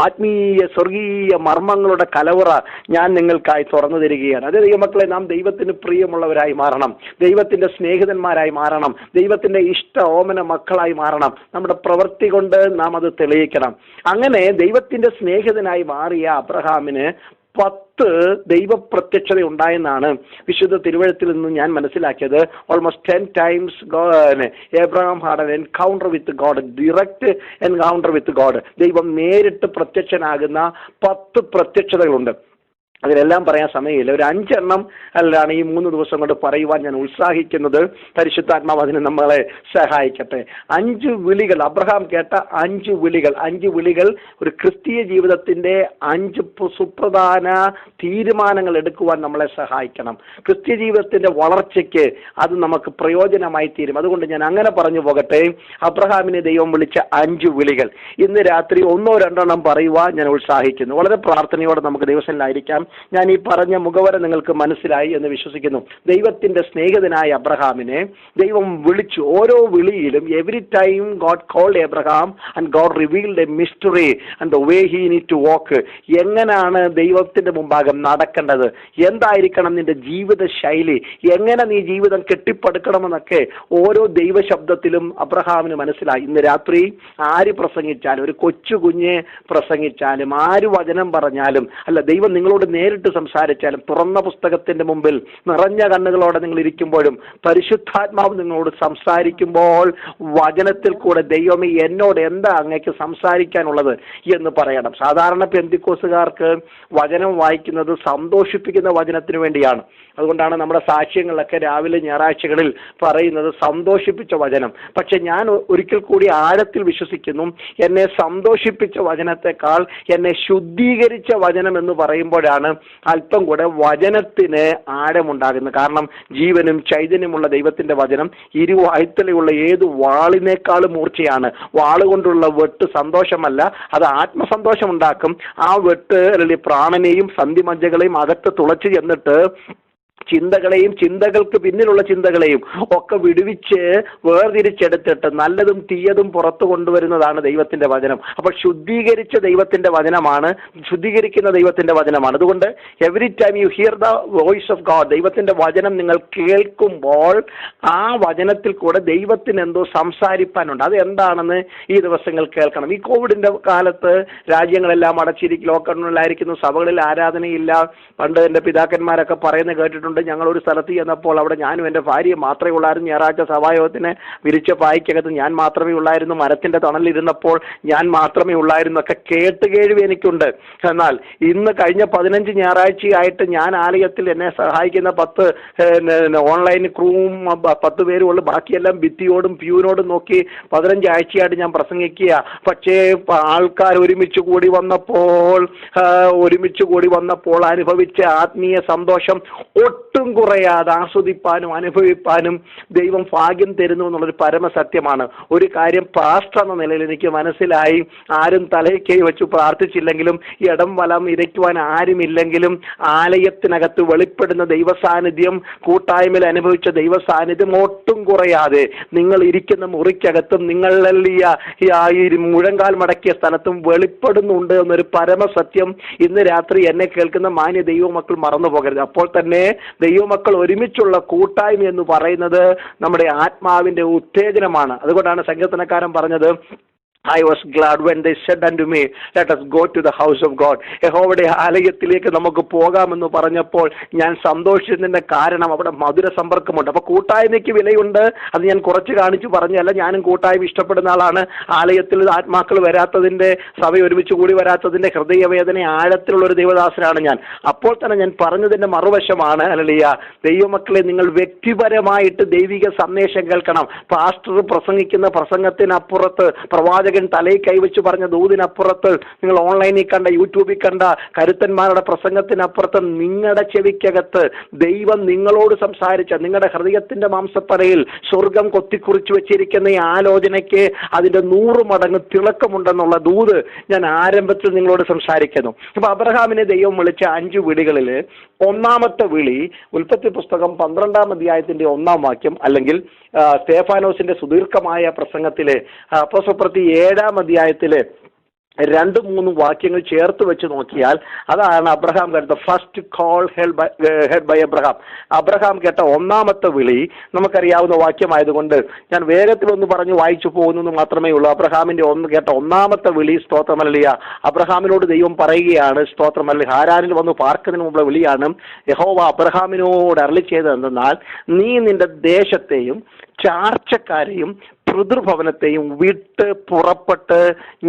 ആത്മീയ സ്വർഗീയ മർമ്മങ്ങളുടെ കലവറ ഞാൻ നിങ്ങൾക്കായി തുറന്നു തരികയാണ്. അതേ ദൈവമക്കളെ, നാം ദൈവത്തിന് പ്രിയമുള്ളവരായി മാറണം, ദൈവത്തിന്റെ സ്നേഹിതന്മാരായി മാറണം, ദൈവത്തിന്റെ ഇഷ്ട ഓമന മക്കളായി മാറണം. നമ്മുടെ പ്രവൃത്തി കൊണ്ട് നാം അത് തെളിയിക്കണം. അങ്ങനെ ദൈവത്തിന്റെ സ്നേഹിതനായി മാറിയ അബ്രഹാമിന് 10 ദൈവപ്രത്യക്ഷത ഉണ്ടായെന്നാണ് വിശുദ്ധ തിരുവഴുത്തിൽ നിന്ന് ഞാൻ മനസ്സിലാക്കിയത്. Almost 10 times Abraham had an encounter with God, direct encounter with God. ദൈവം നേരിട്ട് പ്രത്യക്ഷനാകുന്ന 10 പ്രത്യക്ഷതകളുണ്ട്. അതിലെല്ലാം പറയാൻ സമയമില്ല. ഒരു 5 അല്ലാണ് ഈ 3 ദിവസം കൊണ്ട് പറയുവാൻ ഞാൻ ഉത്സാഹിക്കുന്നത്. പരിശുദ്ധാത്മാവ് അതിന് നമ്മളെ സഹായിക്കട്ടെ. 5 വിളികൾ, അബ്രഹാം കേട്ട 5 വിളികൾ ഒരു ക്രിസ്തീയ ജീവിതത്തിന്റെ 5 സുപ്രധാന തീരുമാനങ്ങൾ എടുക്കുവാൻ നമ്മളെ സഹായിക്കണം. ക്രിസ്തീയ ജീവിതത്തിന്റെ വളർച്ചയ്ക്ക് അത് നമുക്ക് പ്രയോജനമായി തീരും. അതുകൊണ്ട് ഞാൻ അങ്ങനെ പറഞ്ഞു പോകട്ടെ. അബ്രഹാമിനെ ദൈവം വിളിച്ച 5 വിളികൾ ഇന്ന് രാത്രി 1-2 പറയുവാൻ ഞാൻ ഉത്സാഹിക്കുന്നു. വളരെ പ്രാർത്ഥനയോടെ നമുക്ക് ദിവസത്തിലായിരിക്കാം. ഞാൻ ഈ പറഞ്ഞ മുഖവര നിങ്ങൾക്ക് മനസ്സിലായി എന്ന് വിശ്വസിക്കുന്നു. ദൈവത്തിന്റെ സ്നേഹിതനായ അബ്രഹാമിനെ ദൈവം വിളിച്ചു. ഓരോ വിളിയിലും every time God called Abraham and God revealed a mystery and the way he need to walk. എങ്ങനെയാണ് ദൈവത്തിന്റെ മുമ്പാകെ നടക്കേണ്ടത്, എന്തായിരിക്കണം നിന്റെ ജീവിത ശൈലി, എങ്ങനെ നീ ജീവിതം കെട്ടിപ്പടുക്കണമെന്നൊക്കെ ഓരോ ദൈവശബ്ദത്തിലും അബ്രഹാമിന് മനസ്സിലായി. ഇന്ന് രാത്രി ആര് പ്രസംഗിച്ചാലും, ഒരു കൊച്ചു കുഞ്ഞ് പ്രസംഗിച്ചാലും, ആര് വചനം പറഞ്ഞാലും, അല്ല ദൈവം നിങ്ങളോട് നേരിട്ട് സംസാരിച്ചാലും, തുറന്ന പുസ്തകത്തിന്റെ മുമ്പിൽ നിറഞ്ഞ കണ്ണുകളോടെ നിങ്ങൾ ഇരിക്കുമ്പോഴും പരിശുദ്ധാത്മാവ് നിങ്ങളോട് സംസാരിക്കുമ്പോൾ വചനത്തിൽ കൂടെ ദൈവമേ എന്നോട് എന്താ അങ്ങേക്ക് സംസാരിക്കാനുള്ളത് എന്ന് പറയണം. സാധാരണ പെന്തിക്കോസുകാർക്ക് വചനം വായിക്കുന്നത് സന്തോഷിപ്പിക്കുന്ന വചനത്തിന് വേണ്ടിയാണ്. അതുകൊണ്ടാണ് നമ്മുടെ സാക്ഷ്യങ്ങളിലൊക്കെ രാവിലെ ഞായറാഴ്ചകളിൽ പറയുന്നത് സന്തോഷിപ്പിച്ച വചനം. പക്ഷെ ഞാൻ ഒരിക്കൽ കൂടി ആഴത്തിൽ വിശ്വസിക്കുന്നു, എന്നെ സന്തോഷിപ്പിച്ച വചനത്തെക്കാൾ എന്നെ ശുദ്ധീകരിച്ച വചനം എന്ന് പറയുമ്പോഴാണ് അല്പം കൂടെ വചനത്തിന് ആഴമുണ്ടാകുന്നത്. കാരണം ജീവനും ചൈതന്യമുള്ള ദൈവത്തിന്റെ വചനം ഇരുവായ്ത്തലയുള്ള ഏത് വാളിനേക്കാളും മൂർച്ചയാണ്. വാളുകൊണ്ടുള്ള വെട്ട് സന്തോഷമല്ല, അത് ആത്മസന്തോഷം ഉണ്ടാക്കും. ആ വെട്ട് അല്ലെങ്കിൽ പ്രാണനെയും സന്ധിമജ്ജകളെയും അകത്ത് തുളച്ചു ചെന്നിട്ട് ചിന്തകളെയും ചിന്തകൾക്ക് പിന്നിലുള്ള ചിന്തകളെയും ഒക്കെ വിടുവിച്ച് വേർതിരിച്ചെടുത്തിട്ട് നല്ലതും തീയതും പുറത്തു കൊണ്ടുവരുന്നതാണ് ദൈവത്തിന്റെ വചനം. അപ്പോൾ ശുദ്ധീകരിക്കുന്ന ദൈവത്തിന്റെ വചനമാണ്. അതുകൊണ്ട് every time you here the voice of God, ദൈവത്തിന്റെ വചനം നിങ്ങൾ കേൾക്കുമ്പോൾ ആ വചനത്തിൽ കൂടെ ദൈവത്തിന് എന്തോ സംസാരിപ്പാനുണ്ട്. അത് എന്താണെന്ന് ഈ ദിവസങ്ങൾ കേൾക്കണം. ഈ കോവിഡിന്റെ കാലത്ത് രാജ്യങ്ങളെല്ലാം അടച്ചിരിക്കും, ലോക്ക്ഡൌണിലായിരിക്കുന്നു, സഭകളിൽ ആരാധനയില്ല. പണ്ട് എൻ്റെ പിതാക്കന്മാരൊക്കെ പറയുന്നത് കേട്ടിട്ടുണ്ട്. ഞങ്ങൾ ഒരു സ്ഥലത്ത് ചെന്നപ്പോൾ അവിടെ ഞാനും എൻ്റെ ഭാര്യയും മാത്രമേ ഉള്ളായിരുന്നു. ഞായറാഴ്ച സഭായോഗത്തിന് വിരിച്ച പായ്ക്കകത്ത് ഞാൻ മാത്രമേ ഉള്ളായിരുന്നു. മരത്തിന്റെ തണലിരുന്നപ്പോൾ ഞാൻ മാത്രമേ ഉള്ളായിരുന്നു. ഒക്കെ കേട്ടുകേഴ്വി എനിക്കുണ്ട്. എന്നാൽ ഇന്ന് കഴിഞ്ഞ 15 ഞായറാഴ്ചയായിട്ട് ഞാൻ ആലയത്തിൽ എന്നെ സഹായിക്കുന്ന 10 ഓൺലൈൻ ക്രൂവും 10 പേരും ഉള്ളു. ബാക്കിയെല്ലാം ഭിത്തിയോടും പ്യൂനോടും നോക്കി 15 ആഴ്ചയായിട്ട് ഞാൻ പ്രസംഗിക്കുക. പക്ഷേ ആൾക്കാർ ഒരുമിച്ച് കൂടി വന്നപ്പോൾ അനുഭവിച്ച ആത്മീയ സന്തോഷം ഒട്ടും കുറയാതെ ആസ്വദിപ്പാനും അനുഭവിപ്പാനും ദൈവം ഭാഗ്യം തരുന്നു എന്നുള്ളൊരു പരമസത്യമാണ്. ഒരു കാര്യം പാസ്റ്റർ എന്ന നിലയിൽ എനിക്ക് മനസ്സിലായി, ആരും തലയിൽ കൈ വെച്ച് പ്രാർത്ഥിച്ചില്ലെങ്കിലും ഇടം വലം ഇരയ്ക്കുവാൻ ആരുമില്ലെങ്കിലും ആലയത്തിനകത്ത് വെളിപ്പെടുന്ന ദൈവസാന്നിധ്യം, കൂട്ടായ്മയിൽ അനുഭവിച്ച ദൈവസാന്നിധ്യം ഒട്ടും കുറയാതെ നിങ്ങൾ ഇരിക്കുന്ന മുറിക്കകത്തും നിങ്ങളിൽ ഈ മുഴങ്കാൽ മടക്കിയ സ്ഥലത്തും വെളിപ്പെടുന്നുണ്ട് എന്നൊരു പരമസത്യം ഇന്ന് രാത്രി എന്നെ കേൾക്കുന്ന മാന്യ ദൈവമക്കൾ മറന്നു പോകരുത്. അപ്പോൾ തന്നെ ദൈവമക്കൾ ഒരുമിച്ചുള്ള കൂട്ടായ്മ എന്ന് പറയുന്നത് നമ്മുടെ ആത്മാവിന്റെ ഉത്തേജനമാണ്. അതുകൊണ്ടാണ് സങ്കീർത്തനക്കാരൻ പറഞ്ഞത്, I was glad when they said unto me, let us go to the house of God. യഹോവയുടെ ആലയത്തിലേക്ക് നമുക്ക് പോകാമെന്ന് പറഞ്ഞപ്പോൾ ഞാൻ സന്തോഷിച്ചതിന്റെ കാരണം അവിടെ മധുര സമ്പർക്കമുണ്ട്. അപ്പൊ കൂട്ടായ്മയ്ക്ക് വിലയുണ്ട്. അത് ഞാൻ കുറച്ച് കാണിച്ചു പറഞ്ഞല്ല. ഞാനും കൂട്ടായ്മ ഇഷ്ടപ്പെടുന്ന ആളാണ്. ആലയത്തിൽ ആത്മാക്കൾ വരാത്തതിന്റെ, സഭ ഒരുമിച്ച് കൂടി വരാത്തതിന്റെ ഹൃദയവേദന ആഴത്തിലുള്ള ഒരു ദൈവദാസനാണ് ഞാൻ. അപ്പോൾ തന്നെ ഞാൻ പറഞ്ഞതിന്റെ മറുവശമാണ്, ഹല്ലേലൂയ, ദൈവമക്കളെ നിങ്ങൾ വ്യക്തിപരമായിട്ട് ദൈവിക സന്ദേശം കേൾക്കണം. പാസ്റ്റർ പ്രസംഗിക്കുന്ന പ്രസംഗത്തിനപ്പുറത്ത്, പ്രവാചകൻ തലയിൽ കൈവച്ച് പറഞ്ഞ ദൂതിനപ്പുറത്ത്, നിങ്ങൾ ഓൺലൈനിൽ കണ്ട, യൂട്യൂബിൽ കണ്ട കരുത്തന്മാരുടെ പ്രസംഗത്തിനപ്പുറത്ത് നിങ്ങളുടെ ചെവിക്കകത്ത് ദൈവം നിങ്ങളോട് സംസാരിച്ച, നിങ്ങളുടെ ഹൃദയത്തിന്റെ മാംസപ്പലയിൽ സ്വർഗം കൊത്തിക്കുറിച്ച് വെച്ചിരിക്കുന്ന ഈ ആലോചനയ്ക്ക് അതിന്റെ 100 മടങ്ങ് തിളക്കമുണ്ടെന്നുള്ള ദൂത് ഞാൻ ആരംഭത്തിൽ നിങ്ങളോട് സംസാരിക്കുന്നു. അപ്പൊ അബ്രഹാമിനെ ദൈവം വിളിച്ച 5 വിളികളിൽ ഒന്നാമത്തെ വിളി ഉൽപ്പത്തി പുസ്തകം 12-ാം അധ്യായത്തിന്റെ 1-ാം വാക്യം, അല്ലെങ്കിൽ സ്തേഫാനോസിന്റെ സുദീർഘമായ പ്രസംഗത്തിലെ അപ്പോസ്തലപ്രവൃത്തി 7-ാം അധ്യായത്തിലെ 2-3 വാക്യങ്ങൾ ചേർത്ത് വെച്ച് നോക്കിയാൽ അതാണ് അബ്രഹാം കേട്ട first call heard by Abraham. Abraham കേട്ട ഒന്നാമത്തെ വിളി നമുക്കറിയാവുന്ന വാക്യമായതുകൊണ്ട് ഞാൻ വേഗത്തിലൊന്ന് പറഞ്ഞ് വായിച്ചു പോകുന്നു മാത്രമേ ഉള്ളൂ. അബ്രഹാമിന്റെ കേട്ട ഒന്നാമത്തെ വിളി സ്തോത്രമല്ലിയ. അബ്രഹാമിനോട് ദൈവം പറയുകയാണ്, സ്തോത്രമല്ലി, ഹാരാനിൽ വന്ന് പാർക്കുന്നതിന് മുമ്പുള്ള വിളിയാണ്. യഹോവ അബ്രഹാമിനോട് അരുളി ചെയ്തത് എന്തെന്നാൽ, നീ നിന്റെ ദേശത്തെയും ചാർച്ചക്കാരെയും പിതൃഭവനത്തെയും വിട്ട് പുറപ്പെട്ട്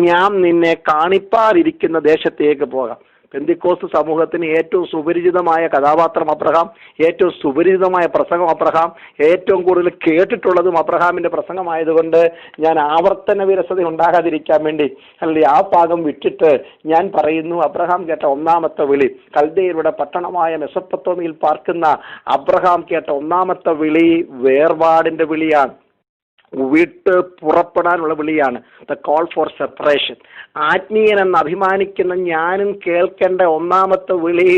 ഞാൻ നിന്നെ കാണിപ്പാനിരിക്കുന്ന ദേശത്തേക്ക് പോകാം. പെന്തിക്കോസ്ത് സമൂഹത്തിന് ഏറ്റവും സുപരിചിതമായ കഥാപാത്രം അബ്രഹാം, ഏറ്റവും സുപരിചിതമായ പ്രസംഗം അബ്രഹാം, ഏറ്റവും കൂടുതൽ കേട്ടിട്ടുള്ളതും അബ്രഹാമിന്റെ പ്രസംഗമായതുകൊണ്ട് ഞാൻ ആവർത്തന വിരസത ഉണ്ടാകാതിരിക്കാൻ വേണ്ടി അല്ലെങ്കിൽ ആ ഭാഗം വിട്ടിട്ട് ഞാൻ പറയുന്നു. അബ്രഹാം കേട്ട ഒന്നാമത്തെ വിളി, കൽദയരുടെ പട്ടണമായ മെസൊപ്പൊത്താമിയിൽ പാർക്കുന്ന അബ്രഹാം കേട്ട ഒന്നാമത്തെ വിളി വേർപാടിന്റെ വിളിയാണ്, വിട്ട് പുറപ്പെടാനുള്ള വിളിയാണ്. The call for separation. ആത്മീയനെന്ന് അഭിമാനിക്കുന്ന ഞാനും കേൾക്കേണ്ട ഒന്നാമത്തെ വിളി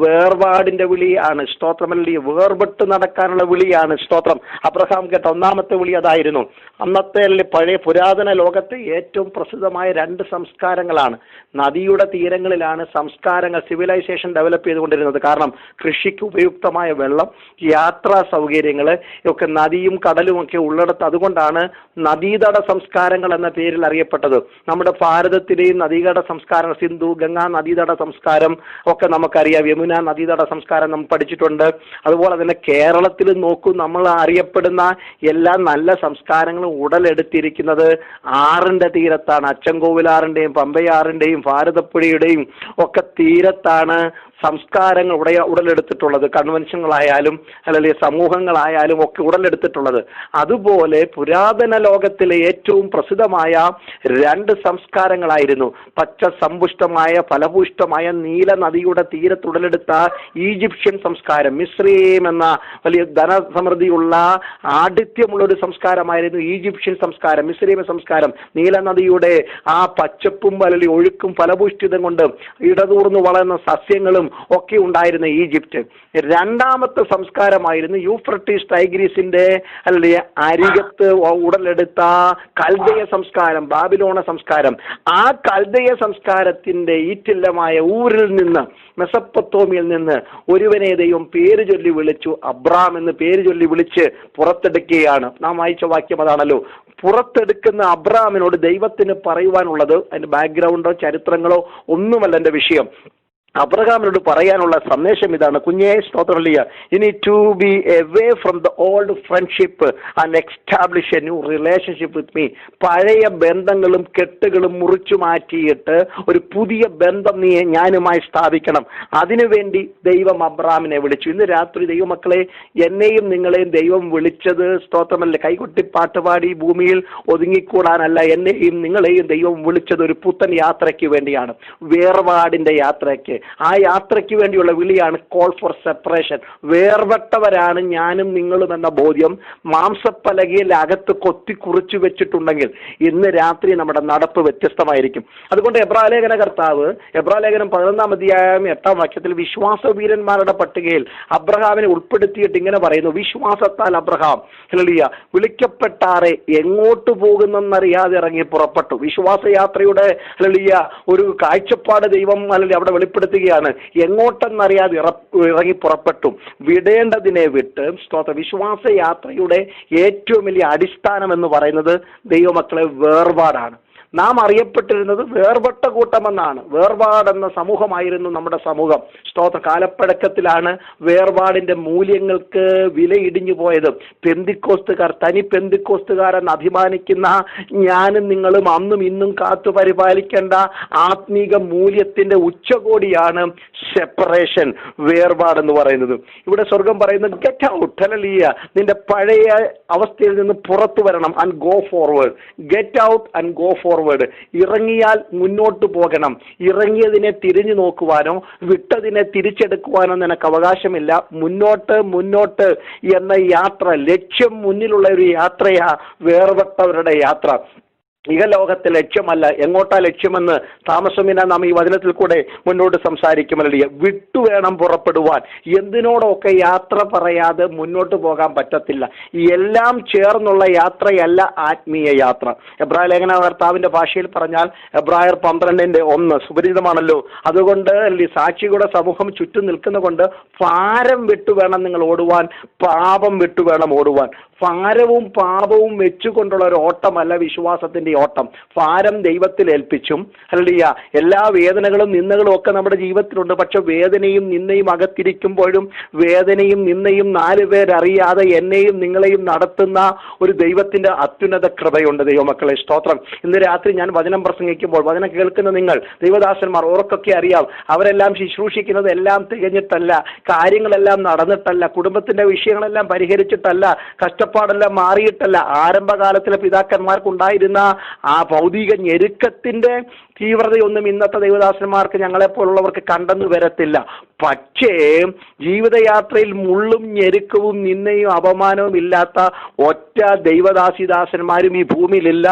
വേർപാടിന്റെ വിളിയാണ്. സ്തോത്രമല്ലി, വേർപെട്ട് നടക്കാനുള്ള വിളിയാണ്. സ്തോത്രം. അബ്രഹാം കേട്ട ഒന്നാമത്തെ വിളി അതായിരുന്നു. അന്നത്തെ പഴയ പുരാതന ലോകത്തെ ഏറ്റവും പ്രസിദ്ധമായ 2 സംസ്കാരങ്ങളാണ്. നദിയുടെ തീരങ്ങളിലാണ് സംസ്കാരങ്ങൾ, സിവിലൈസേഷൻ ഡെവലപ്പ് ചെയ്തുകൊണ്ടിരുന്നത്. കാരണം കൃഷിക്ക് ഉപയുക്തമായ വെള്ളം, യാത്രാ സൗകര്യങ്ങൾ ഒക്കെ നദിയും കടലും ഒക്കെ ഉള്ളിടത്ത്. അതുകൊണ്ടാണ് നദീതട സംസ്കാരങ്ങൾ എന്ന പേരിൽ അറിയപ്പെട്ടത്. നമ്മുടെ ഭാരതത്തിലെയും നദീതട സംസ്കാരം, സിന്ധു ഗംഗാ നദീതട സംസ്കാരം ഒക്കെ നമുക്കറിയാം. യമുന നദീതട സംസ്കാരം നമ്മൾ പഠിച്ചിട്ടുണ്ട്. അതുപോലെ തന്നെ കേരളത്തിൽ നോക്കൂ, നമ്മൾ അറിയപ്പെടുന്ന എല്ലാ നല്ല സംസ്കാരങ്ങളും ഉടലെടുത്തിരിക്കുന്നത് ആറിന്റെ തീരത്താണ്. അച്ചൻകോവിലാറിന്റെയും പമ്പയാറിന്റെയും ഭാരതപ്പുഴയുടെയും ഒക്കെ തീരത്താണ് സംസ്കാരങ്ങൾ ഉടലെടുത്തിട്ടുള്ളത്. കൺവെൻഷനുകളായാലും അല്ലെങ്കിൽ സമൂഹങ്ങളായാലും ഒക്കെ ഉടലെടുത്തിട്ടുള്ളത്. അതുപോലെ പുരാതന ലോകത്തിലെ ഏറ്റവും പ്രസിദ്ധമായ 2 സംസ്കാരങ്ങളായിരുന്നു പച്ച സമ്പുഷ്ടമായ ഫലഭൂഷ്ടമായ നീല നദിയുടെ തീരത്തുടലെടുത്ത ഈജിപ്ഷ്യൻ സംസ്കാരം. മിസ്രൈം എന്ന വലിയ ധനസമൃദ്ധിയുള്ള ആഠിത്യമുള്ള ഒരു സംസ്കാരമായിരുന്നു ഈജിപ്ഷ്യൻ സംസ്കാരം, മിസ്രൈം സംസ്കാരം. നീല നദിയുടെ ആ പച്ചപ്പും അല്ലെങ്കിൽ ഒഴുക്കും ഫലഭൂഷ്ടിതം കൊണ്ട് ഇടതൂർന്നു വളർന്ന സസ്യങ്ങളും ഒക്കെ ഉണ്ടായിരുന്ന ഈജിപ്റ്റ്. രണ്ടാമത്തെ സംസ്കാരമായിരുന്നു യൂഫ്രട്ടീസ് ടൈഗ്രീസിന്റെ അല്ലെങ്കിൽ അരികത്ത് ഉടലെടുത്ത കൽദയ സംസ്കാരം, ബാബിലോണ സംസ്കാരം. ആ കൽദയ സംസ്കാരത്തിന്റെ ഈറ്റില്ലമായ ഊരിൽ നിന്ന്, മെസൊപ്പൊത്താമിയിൽ നിന്ന് ഒരുവനെ ദൈവം പേര് ചൊല്ലി വിളിച്ചു. അബ്രാം എന്ന് പേര് ചൊല്ലി വിളിച്ച് പുറത്തെടുക്കുകയാണ്. നാം വായിച്ച വാക്യം അതാണല്ലോ. പുറത്തെടുക്കുന്ന അബ്രാമിനോട് ദൈവത്തിന് പറയുവാനുള്ളത്, അതിന്റെ ബാക്ക്ഗ്രൗണ്ടോ ചരിത്രങ്ങളോ ഒന്നുമല്ല എൻ്റെ വിഷയം. അബ്രഹാമിനോട് പറയാനുള്ള സന്ദേശം ഇതാണ്: കുഞ്ഞേ, സ്തോത്രമില്ല, you need to be away from the old friendship and establish a new relationship with me. പഴയ ബന്ധങ്ങളും കെട്ടുകളും മുറിച്ചു മാറ്റിയിട്ട് ഒരു പുതിയ ബന്ധം നീ ഞാനുമായി സ്ഥാപിക്കണം. അതിനുവേണ്ടി ദൈവം അബ്രഹാമിനെ വിളിച്ചു. ഇന്ന് രാത്രി ദൈവമക്കളെ, എന്നെയും നിങ്ങളെയും ദൈവം വിളിച്ചത്, സ്തോത്രമല്ല, കൈകൊട്ടി പാട്ടുപാടി ഭൂമിയിൽ ഒതുങ്ങിക്കൂടാനല്ല. എന്നെയും നിങ്ങളെയും ദൈവം വിളിച്ചത് ഒരു പുത്തൻ യാത്രയ്ക്ക് വേണ്ടിയാണ്, വേർപാടിന്റെ യാത്രയ്ക്ക്. ആ യാത്രയ്ക്ക് വേണ്ടിയുള്ള വിളിയാണ് കോൾ ഫോർ സെപ്പറേഷൻ. വേർപെട്ടവരാണ് ഞാനും നിങ്ങളും എന്ന ബോധ്യം മാംസപ്പലകയിൽ അകത്ത് കൊത്തി കുറിച്ചു വെച്ചിട്ടുണ്ടെങ്കിൽ ഇന്ന് രാത്രി നമ്മുടെ നടപ്പ് വ്യത്യസ്തമായിരിക്കും. അതുകൊണ്ട് എബ്രാലേഖന കർത്താവ് എബ്രാലേഖനം 11-ാം അധ്യായം 8-ാം വാക്യത്തിൽ വിശ്വാസവീരന്മാരുടെ പട്ടികയിൽ അബ്രഹാമിനെ ഉൾപ്പെടുത്തിയിട്ട് ഇങ്ങനെ പറയുന്നു: വിശ്വാസത്താൽ അബ്രഹാം വിളിക്കപ്പെട്ടാറെ എങ്ങോട്ട് പോകുന്നെന്നറിയാതെ ഇറങ്ങി പുറപ്പെട്ടു. വിശ്വാസയാത്രയുടെ ഒരു കാഴ്ചപ്പാട് ദൈവം അവിടെ വെളിപ്പെടുത്തുകയാണ്. എങ്ങോട്ടെന്നറിയാതെ ഇറങ്ങി പുറപ്പെട്ടു. വിടേണ്ടതിനെ വിട്ട്. വിശ്വാസയാത്രയുടെ ഏറ്റവും വലിയ അടിസ്ഥാനം എന്ന് പറയുന്നത് ദൈവമക്കളെ വേർപാടാണ്. നാം അറിയപ്പെട്ടിരുന്നത് വേർപെട്ട കൂട്ടമെന്നാണ്. വേർപാടെന്ന സമൂഹമായിരുന്നു നമ്മുടെ സമൂഹം. കാലപ്പഴക്കത്തിലാണ് വേർപാടിന്റെ മൂല്യങ്ങൾക്ക് വില ഇടിഞ്ഞു പോയത്. പെന്തിക്കോസ്തുകാർ, തനി പെന്തിക്കോസ്തുകാരെന്ന് അഭിമാനിക്കുന്ന ഞാനും നിങ്ങളും അന്നും ഇന്നും കാത്തു പരിപാലിക്കേണ്ട ആത്മീക മൂല്യത്തിന്റെ ഉച്ചകോടിയാണ് സെപ്പറേഷൻ, വേർപാടെന്ന് പറയുന്നത്. ഇവിടെ സ്വർഗം പറയുന്നത് ഗെറ്റ് ഔട്ട്, ഹല്ലേലൂയ, നിന്റെ പഴയ അവസ്ഥയിൽ നിന്ന് പുറത്തു വരണം. And go forward. Get out and go forward. ഇറങ്ങിയാൽ മുന്നോട്ട് പോകണം. ഇറങ്ങിയതിനെ തിരിഞ്ഞു നോക്കുവാനോ വിട്ടതിനെ തിരിച്ചെടുക്കുവാനോ നിനക്ക് അവകാശമില്ല. മുന്നോട്ട് എന്ന യാത്ര, ലക്ഷ്യം മുന്നിലുള്ള ഒരു യാത്രയാ വേർപെട്ടവരുടെ യാത്ര. ഇഹലോകത്തെ ലക്ഷ്യമല്ല. എങ്ങോട്ടാ ലക്ഷ്യമെന്ന് താമസമില്ല നാം ഈ വചനത്തിൽ കൂടെ മുന്നോട്ട് സംസാരിക്കുമല്ലോ. വിട്ടുവേണം പുറപ്പെടുവാൻ. എന്തിനോടൊക്കെ യാത്ര പറയാതെ മുന്നോട്ട് പോകാൻ പറ്റത്തില്ല. എല്ലാം ചേർന്നുള്ള യാത്രയല്ല ആത്മീയ യാത്ര. എബ്രായ ലേഖന കർത്താവിന്റെ ഭാഷയിൽ പറഞ്ഞാൽ എബ്രായർ 12:1 സുപരിചിതമാണല്ലോ. അതുകൊണ്ട് സാക്ഷികളുടെ സമൂഹം ചുറ്റും നിൽക്കുന്ന കൊണ്ട് ഭാരം വിട്ടുവേണം നിങ്ങൾ ഓടുവാൻ, പാപം വിട്ടുവേണം ഓടുവാൻ. ഭാരവും പാപവും വെച്ചുകൊണ്ടുള്ള ഒരു ഓട്ടമല്ല വിശ്വാസത്തിന്റെ ഓട്ടം. ഭാരം ദൈവത്തിൽ ഏൽപ്പിച്ചും, ഹല്ലേലൂയ, എല്ലാ വേദനകളും നിന്ദകളും ഒക്കെ നമ്മുടെ ജീവിതത്തിലുണ്ട്. പക്ഷെ വേദനയും നിന്നയും അകത്തിരിക്കുമ്പോഴും വേദനയും നിന്നയും 4 പേരറിയാതെ എന്നെയും നിങ്ങളെയും നടത്തുന്ന ഒരു ദൈവത്തിന്റെ അത്യുന്നത കൃപയുണ്ട്. ദൈവമക്കളെ സ്തോത്രം. ഇന്ന് രാത്രി ഞാൻ വചനം പ്രസംഗിക്കുമ്പോൾ വചനം കേൾക്കുന്ന നിങ്ങൾ ദൈവദാസന്മാർ ഓർക്കൊക്കെ അറിയാം, അവരെല്ലാം ശുശ്രൂഷിക്കുന്നത് എല്ലാം തികഞ്ഞിട്ടല്ല, കാര്യങ്ങളെല്ലാം നടന്നിട്ടല്ല, കുടുംബത്തിന്റെ വിഷയങ്ങളെല്ലാം പരിഹരിച്ചിട്ടല്ല, കഷ്ടപ്പാടെല്ലാം മാറിയിട്ടല്ല. ആരംഭകാലത്തിലെ പിതാക്കന്മാർക്കുണ്ടായിരുന്ന ആ ഭൗതിക ഞെരുക്കത്തിന്റെ തീവ്രതയൊന്നും ഇന്നത്തെ ദൈവദാസന്മാർക്ക്, ഞങ്ങളെപ്പോലുള്ളവർക്ക് കണ്ടെന്ന് വരത്തില്ല. പക്ഷേ ജീവിതയാത്രയിൽ മുള്ളും ഞെരുക്കവും നിന്നയും അപമാനവും ഇല്ലാത്ത ഒറ്റ ദൈവദാസിദാസന്മാരും ഈ ഭൂമിയിലില്ല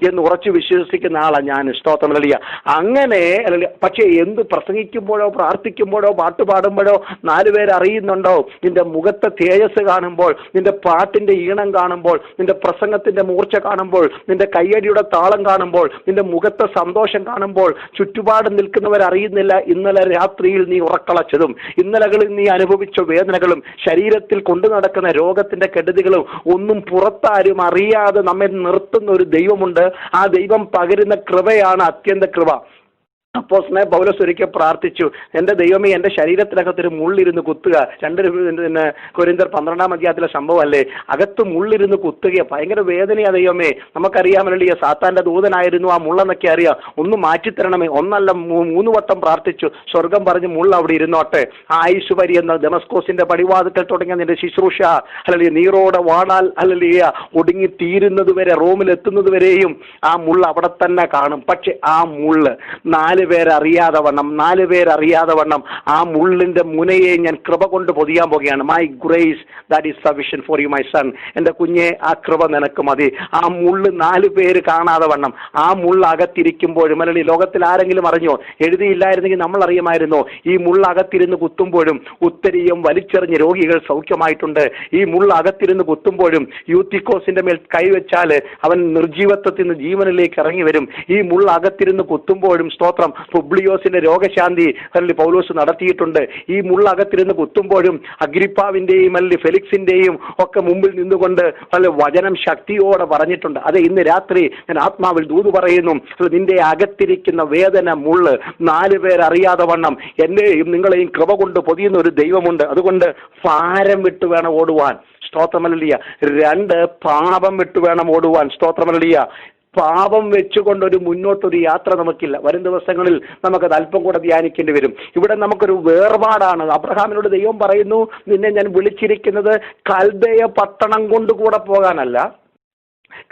എന്ന് ഉറച്ചു വിശ്വസിക്കുന്ന ആളാണ് ഞാൻ. സ്തോത്രം നൽകിയ അങ്ങനെ. പക്ഷേ എന്ത് പ്രസംഗിക്കുമ്പോഴോ പ്രാർത്ഥിക്കുമ്പോഴോ പാട്ട് പാടുമ്പോഴോ 4 പേർ അറിയുന്നുണ്ടോ? നിന്റെ മുഖത്തെ തേജസ് കാണുമ്പോൾ, നിന്റെ പാട്ടിന്റെ ഈണം കാണുമ്പോൾ, നിന്റെ പ്രസംഗത്തിന്റെ മൂർച്ച കാണുമ്പോൾ, നിന്റെ കയ്യടിയുടെ താളം കാണുമ്പോൾ, നിന്റെ മുഖത്തെ സന്തോഷം കാണുമ്പോൾ ചുറ്റുപാട് നിൽക്കുന്നവർ അറിയുന്നില്ല ഇന്നലെ രാത്രിയിൽ നീ ഉറക്കളച്ചതും, ഇന്നലകളിൽ നീ അനുഭവിച്ച വേദനകളും, ശരീരത്തിൽ കൊണ്ടു നടക്കുന്ന രോഗത്തിന്റെ കെടുതികളും ഒന്നും പുറത്താരും അറിയാതെ നമ്മെ നിർത്തുന്ന ഒരു ദൈവമുണ്ട്. ആ ദൈവം പകരുന്ന കൃപയാണ് അത്യന്ത കൃപ. അപ്പോസ്തലനായ പൗലോസ് ഒരിക്കൽ പ്രാർത്ഥിച്ചു, എൻ്റെ ദൈവമേ, എൻ്റെ ശരീരത്തിനകത്തൊരു മുള്ളിരുന്ന് കുത്തുക. 2 കൊരിന്ത്യർ 12-ാം അധ്യായത്തിലെ സംഭവമല്ലേ? അകത്ത് മുള്ളിരുന്ന് കുത്തുക, ഭയങ്കര വേദനയാ ദൈവമേ. നമുക്കറിയാമല്ലോ, സാത്താന്റെ ദൂതനായിരുന്നു ആ മുള്ളെന്നൊക്കെ അറിയാം. ഒന്ന് മാറ്റിത്തരണമേ. ഒന്നല്ല 3 വട്ടം പ്രാർത്ഥിച്ചു. സ്വർഗം പറഞ്ഞ് മുള്ള അവിടെ ഇരുന്നോട്ടെ. ആയുസ് വരി എന്ന ദമസ്കോസിന്റെ പടിവാതിക്കൽ തുടങ്ങിയ നിന്റെ ശുശ്രൂഷ, അല്ലെങ്കിൽ നീറോടെ വാണാൽ, അല്ലെങ്കിൽ ഒടുങ്ങി തീരുന്നത് വരെ, റോമിൽ എത്തുന്നത് വരെയും ആ മുള്ള അവിടെ തന്നെ കാണും. പക്ഷെ ആ മുള്ള് 4 പേരറിയാതെ വണ്ണം ആ മുള്ളിന്റെ മുനയെ ഞാൻ കൃപ കൊണ്ട് പൊതിയാൻ പോകുകയാണ്. My grace that is sufficient for you my son. എൻ്റെ കുഞ്ഞെ, ആ കൃപ നിനക്ക് മതി. ആ മുള്ള് 4 പേര് കാണാതെ വണ്ണം ആ മുള്ള അകത്തിരിക്കുമ്പോഴും, അല്ലെങ്കിൽ ലോകത്തിൽ ആരെങ്കിലും അറിഞ്ഞോ? എഴുതിയില്ലായിരുന്നെങ്കിൽ നമ്മൾ അറിയുമായിരുന്നോ? ഈ മുള്ള അകത്തിരുന്ന് കുത്തുമ്പോഴും ഉത്തരീയം വലിച്ചെറിഞ്ഞ് രോഗികൾ സൗഖ്യമായിട്ടുണ്ട്. ഈ മുള്ള അകത്തിരുന്ന് കുത്തുമ്പോഴും യൂത്തിക്കോസിന്റെ മേൽ കൈവച്ചാൽ അവൻ നിർജീവത്വത്തിൽ നിന്ന് ജീവനിലേക്ക് ഇറങ്ങി വരും. ഈ മുള്ള അകത്തിരുന്ന് കുത്തുമ്പോഴും, സ്തോത്രം, പുബ്ലിയോസിന്റെ രോഗശാന്തി പൗലോസ് നടത്തിയിട്ടുണ്ട്. ഈ മുള്ളകത്തിരുന്ന് കുത്തുമ്പോഴും അഗ്രിപ്പാവിന്റെയും ഫെലിക്സിന്റെയും ഒക്കെ മുമ്പിൽ നിന്നുകൊണ്ട് വചനം ശക്തിയോടെ പറഞ്ഞിട്ടുണ്ട്. അതെ, ഇന്ന് രാത്രി ഞാൻ ആത്മാവിൽ ദൂത് പറയുന്നു, നിന്റെ അകത്തിരിക്കുന്ന വേദന മുള്ള് 4 പേരറിയാതെ വണ്ണം എന്നെയും നിങ്ങളെയും കൃപ കൊണ്ട് പൊതിയുന്ന ഒരു ദൈവമുണ്ട്. അതുകൊണ്ട് ഭാരം വിട്ട് വേണം ഓടുവാൻ. സ്തോത്രമല്ലിയ. 2, പാപം വിട്ട് വേണം ഓടുവാൻ. സ്തോത്രമല്ലിയ. പാപം വെച്ചുകൊണ്ടൊരു മുന്നോട്ടൊരു യാത്ര നമുക്കില്ല. വരും ദിവസങ്ങളിൽ നമുക്കത് അല്പം കൂടെ ധ്യാനിക്കേണ്ടി വരും. ഇവിടെ നമുക്കൊരു വേർപാടാണ്. അബ്രഹാമിനോട് ദൈവം പറയുന്നു, നിന്നെ ഞാൻ വിളിച്ചിരിക്കുന്നത് കൽദയ പട്ടണം കൊണ്ടുകൂടെ പോകാനല്ല,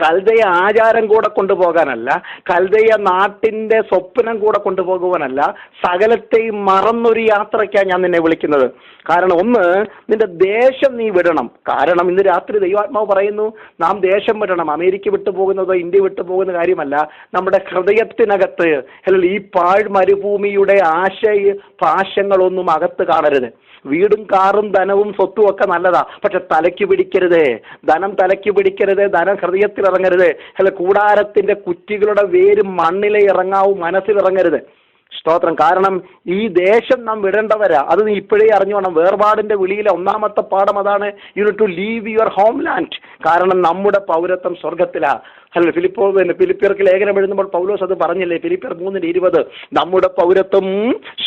കൽദയ ആചാരം കൂടെ കൊണ്ടുപോകാനല്ല, കൽദയ നാട്ടിന്റെ സ്വപ്നം കൂടെ കൊണ്ടുപോകുവാനല്ല, സകലത്തെയും മറന്നൊരു യാത്രയ്ക്കാണ് ഞാൻ നിന്നെ വിളിക്കുന്നത്. കാരണം ഒന്ന്, നിന്റെ ദേശം നീ വിടണം. കാരണം ഇന്ന് രാത്രി ദൈവാത്മാവ് പറയുന്നു, നാം ദേശം വിടണം. അമേരിക്ക വിട്ടു പോകുന്നതോ ഇന്ത്യ വിട്ടു പോകുന്ന കാര്യമല്ല. നമ്മുടെ ഹൃദയത്തിനകത്ത്, അല്ലെങ്കിൽ ഈ പാഴ് മരുഭൂമിയുടെ പാശങ്ങളൊന്നും അകത്ത് കാണരുത്. വീടും കാറും ധനവും സ്വത്തും ഒക്കെ നല്ലതാ, പക്ഷെ തലയ്ക്ക് പിടിക്കരുതേ. ധനം തലയ്ക്ക് പിടിക്കരുത്, ധനം ഹൃദയത്തിൽ ഇറങ്ങരുത്. അല്ല, കൂടാരത്തിന്റെ കുറ്റികളുടെ വേര് മണ്ണിലെ ഇറങ്ങാവൂ, മനസ്സിലിറങ്ങരുത്. സ്തോത്രം. കാരണം ഈ ദേശം നാം വിടേണ്ടവരാ. അത് നീ ഇപ്പോഴേ അറിഞ്ഞോണം. വേർപാടിന്റെ വിളിയിലെ 1-ാമത്തെ പാഠം അതാണ്, you need to leave your home land. കാരണം നമ്മുടെ പൗരത്വം സ്വർഗത്തിലാ. അല്ല, ഫിലിപ്പിയർക്ക് ലേഖനം എഴുതുമ്പോൾ പൗലോസ് അത് പറഞ്ഞില്ലേ? ഫിലിപ്പിയർ 3:20 നമ്മുടെ പൗരത്വം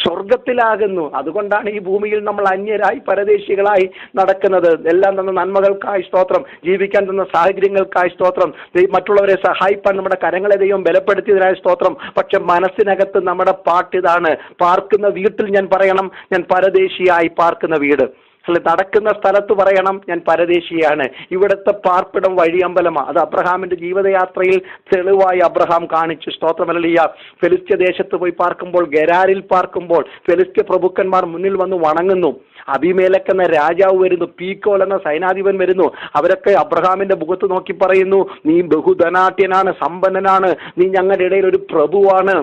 സ്വർഗത്തിലാകുന്നു. അതുകൊണ്ടാണ് ഈ ഭൂമിയിൽ നമ്മൾ അന്യരായി പരദേശികളായി നടക്കുന്നത്. എല്ലാം തന്ന നന്മകൾക്കായി സ്തോത്രം, ജീവിക്കാൻ തന്ന സാഹചര്യങ്ങൾക്കായി സ്തോത്രം, മറ്റുള്ളവരെ സഹായിപ്പാൻ നമ്മുടെ കരങ്ങളെ ദൈവം ബലപ്പെടുത്തിയതിനായ സ്തോത്രം. പക്ഷെ മനസ്സിനകത്ത് നമ്മുടെ പാട്ടിതാണ്, പാർക്കുന്ന വീട്ടിൽ ഞാൻ പറയണം, ഞാൻ പരദേശിയായി പാർക്കുന്ന വീട്. അല്ല, നടക്കുന്ന സ്ഥലത്ത് പറയണം, ഞാൻ പരദേശിയാണ്. ഇവിടുത്തെ പാർപ്പിടം വഴിയമ്പലമാണ്. അത് അബ്രഹാമിന്റെ ജീവിതയാത്രയിൽ തെളിവായി അബ്രഹാം കാണിച്ചു. സ്തോത്രമല്ലിയ. ഫെലിസ്ത്യ ദേശത്ത് പോയി പാർക്കുമ്പോൾ, ഗെരാരിൽ പാർക്കുമ്പോൾ ഫെലിസ്ത്യ പ്രഭുക്കന്മാർ മുന്നിൽ വന്ന് വണങ്ങുന്നു. അബിമേലെക്ക് എന്ന രാജാവ് വരുന്നു, പീക്കോൽ എന്ന സൈനാധിപൻ വരുന്നു. അവരൊക്കെ അബ്രഹാമിന്റെ മുഖത്ത് നോക്കി പറയുന്നു, നീ ബഹുധനാട്യനാണ്, സമ്പന്നനാണ്, നീ ഞങ്ങളുടെ ഇടയിൽ ഒരു പ്രഭുവാണ്.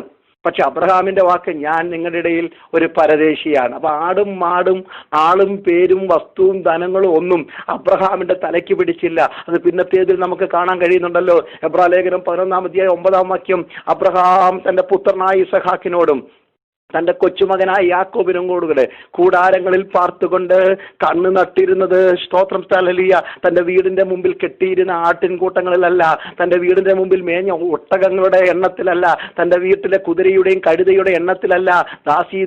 പക്ഷെ അബ്രഹാമിന്റെ വാക്ക്, ഞാൻ നിങ്ങളുടെ ഇടയിൽ ഒരു പരദേശിയാണ്. അപ്പൊ ആടും മാടും ആളും പേരും വസ്തുവും ധനങ്ങളും ഒന്നും അബ്രഹാമിന്റെ തലയ്ക്ക് പിടിച്ചില്ല. അത് പിന്നത്തേതിൽ നമുക്ക് കാണാൻ കഴിയുന്നുണ്ടല്ലോ. എബ്രായ ലേഖനം 11-ാം അധ്യായം 9-ാം വാക്യം, അബ്രഹാം തന്റെ പുത്രനായ ഇസഹാക്കിനോടും തന്റെ കൊച്ചുമകനായ യാക്കോബിനും കൂടെ കൂടാരങ്ങളിൽ പാർത്തുകൊണ്ട് കണ്ണ് നട്ടിരുന്നത്, സ്തോത്രം ഹല്ലേലൂയ, തന്റെ വീടിന്റെ മുമ്പിൽ കെട്ടിയിരുന്ന ആട്ടിൻകൂട്ടങ്ങളിലല്ല, തന്റെ വീടിന്റെ മുമ്പിൽ മേഞ്ഞ ഒട്ടകങ്ങളുടെ എണ്ണത്തിലല്ല, തന്റെ വീട്ടിലെ കുതിരയുടെയും കഴുതയുടെ എണ്ണത്തിലല്ല,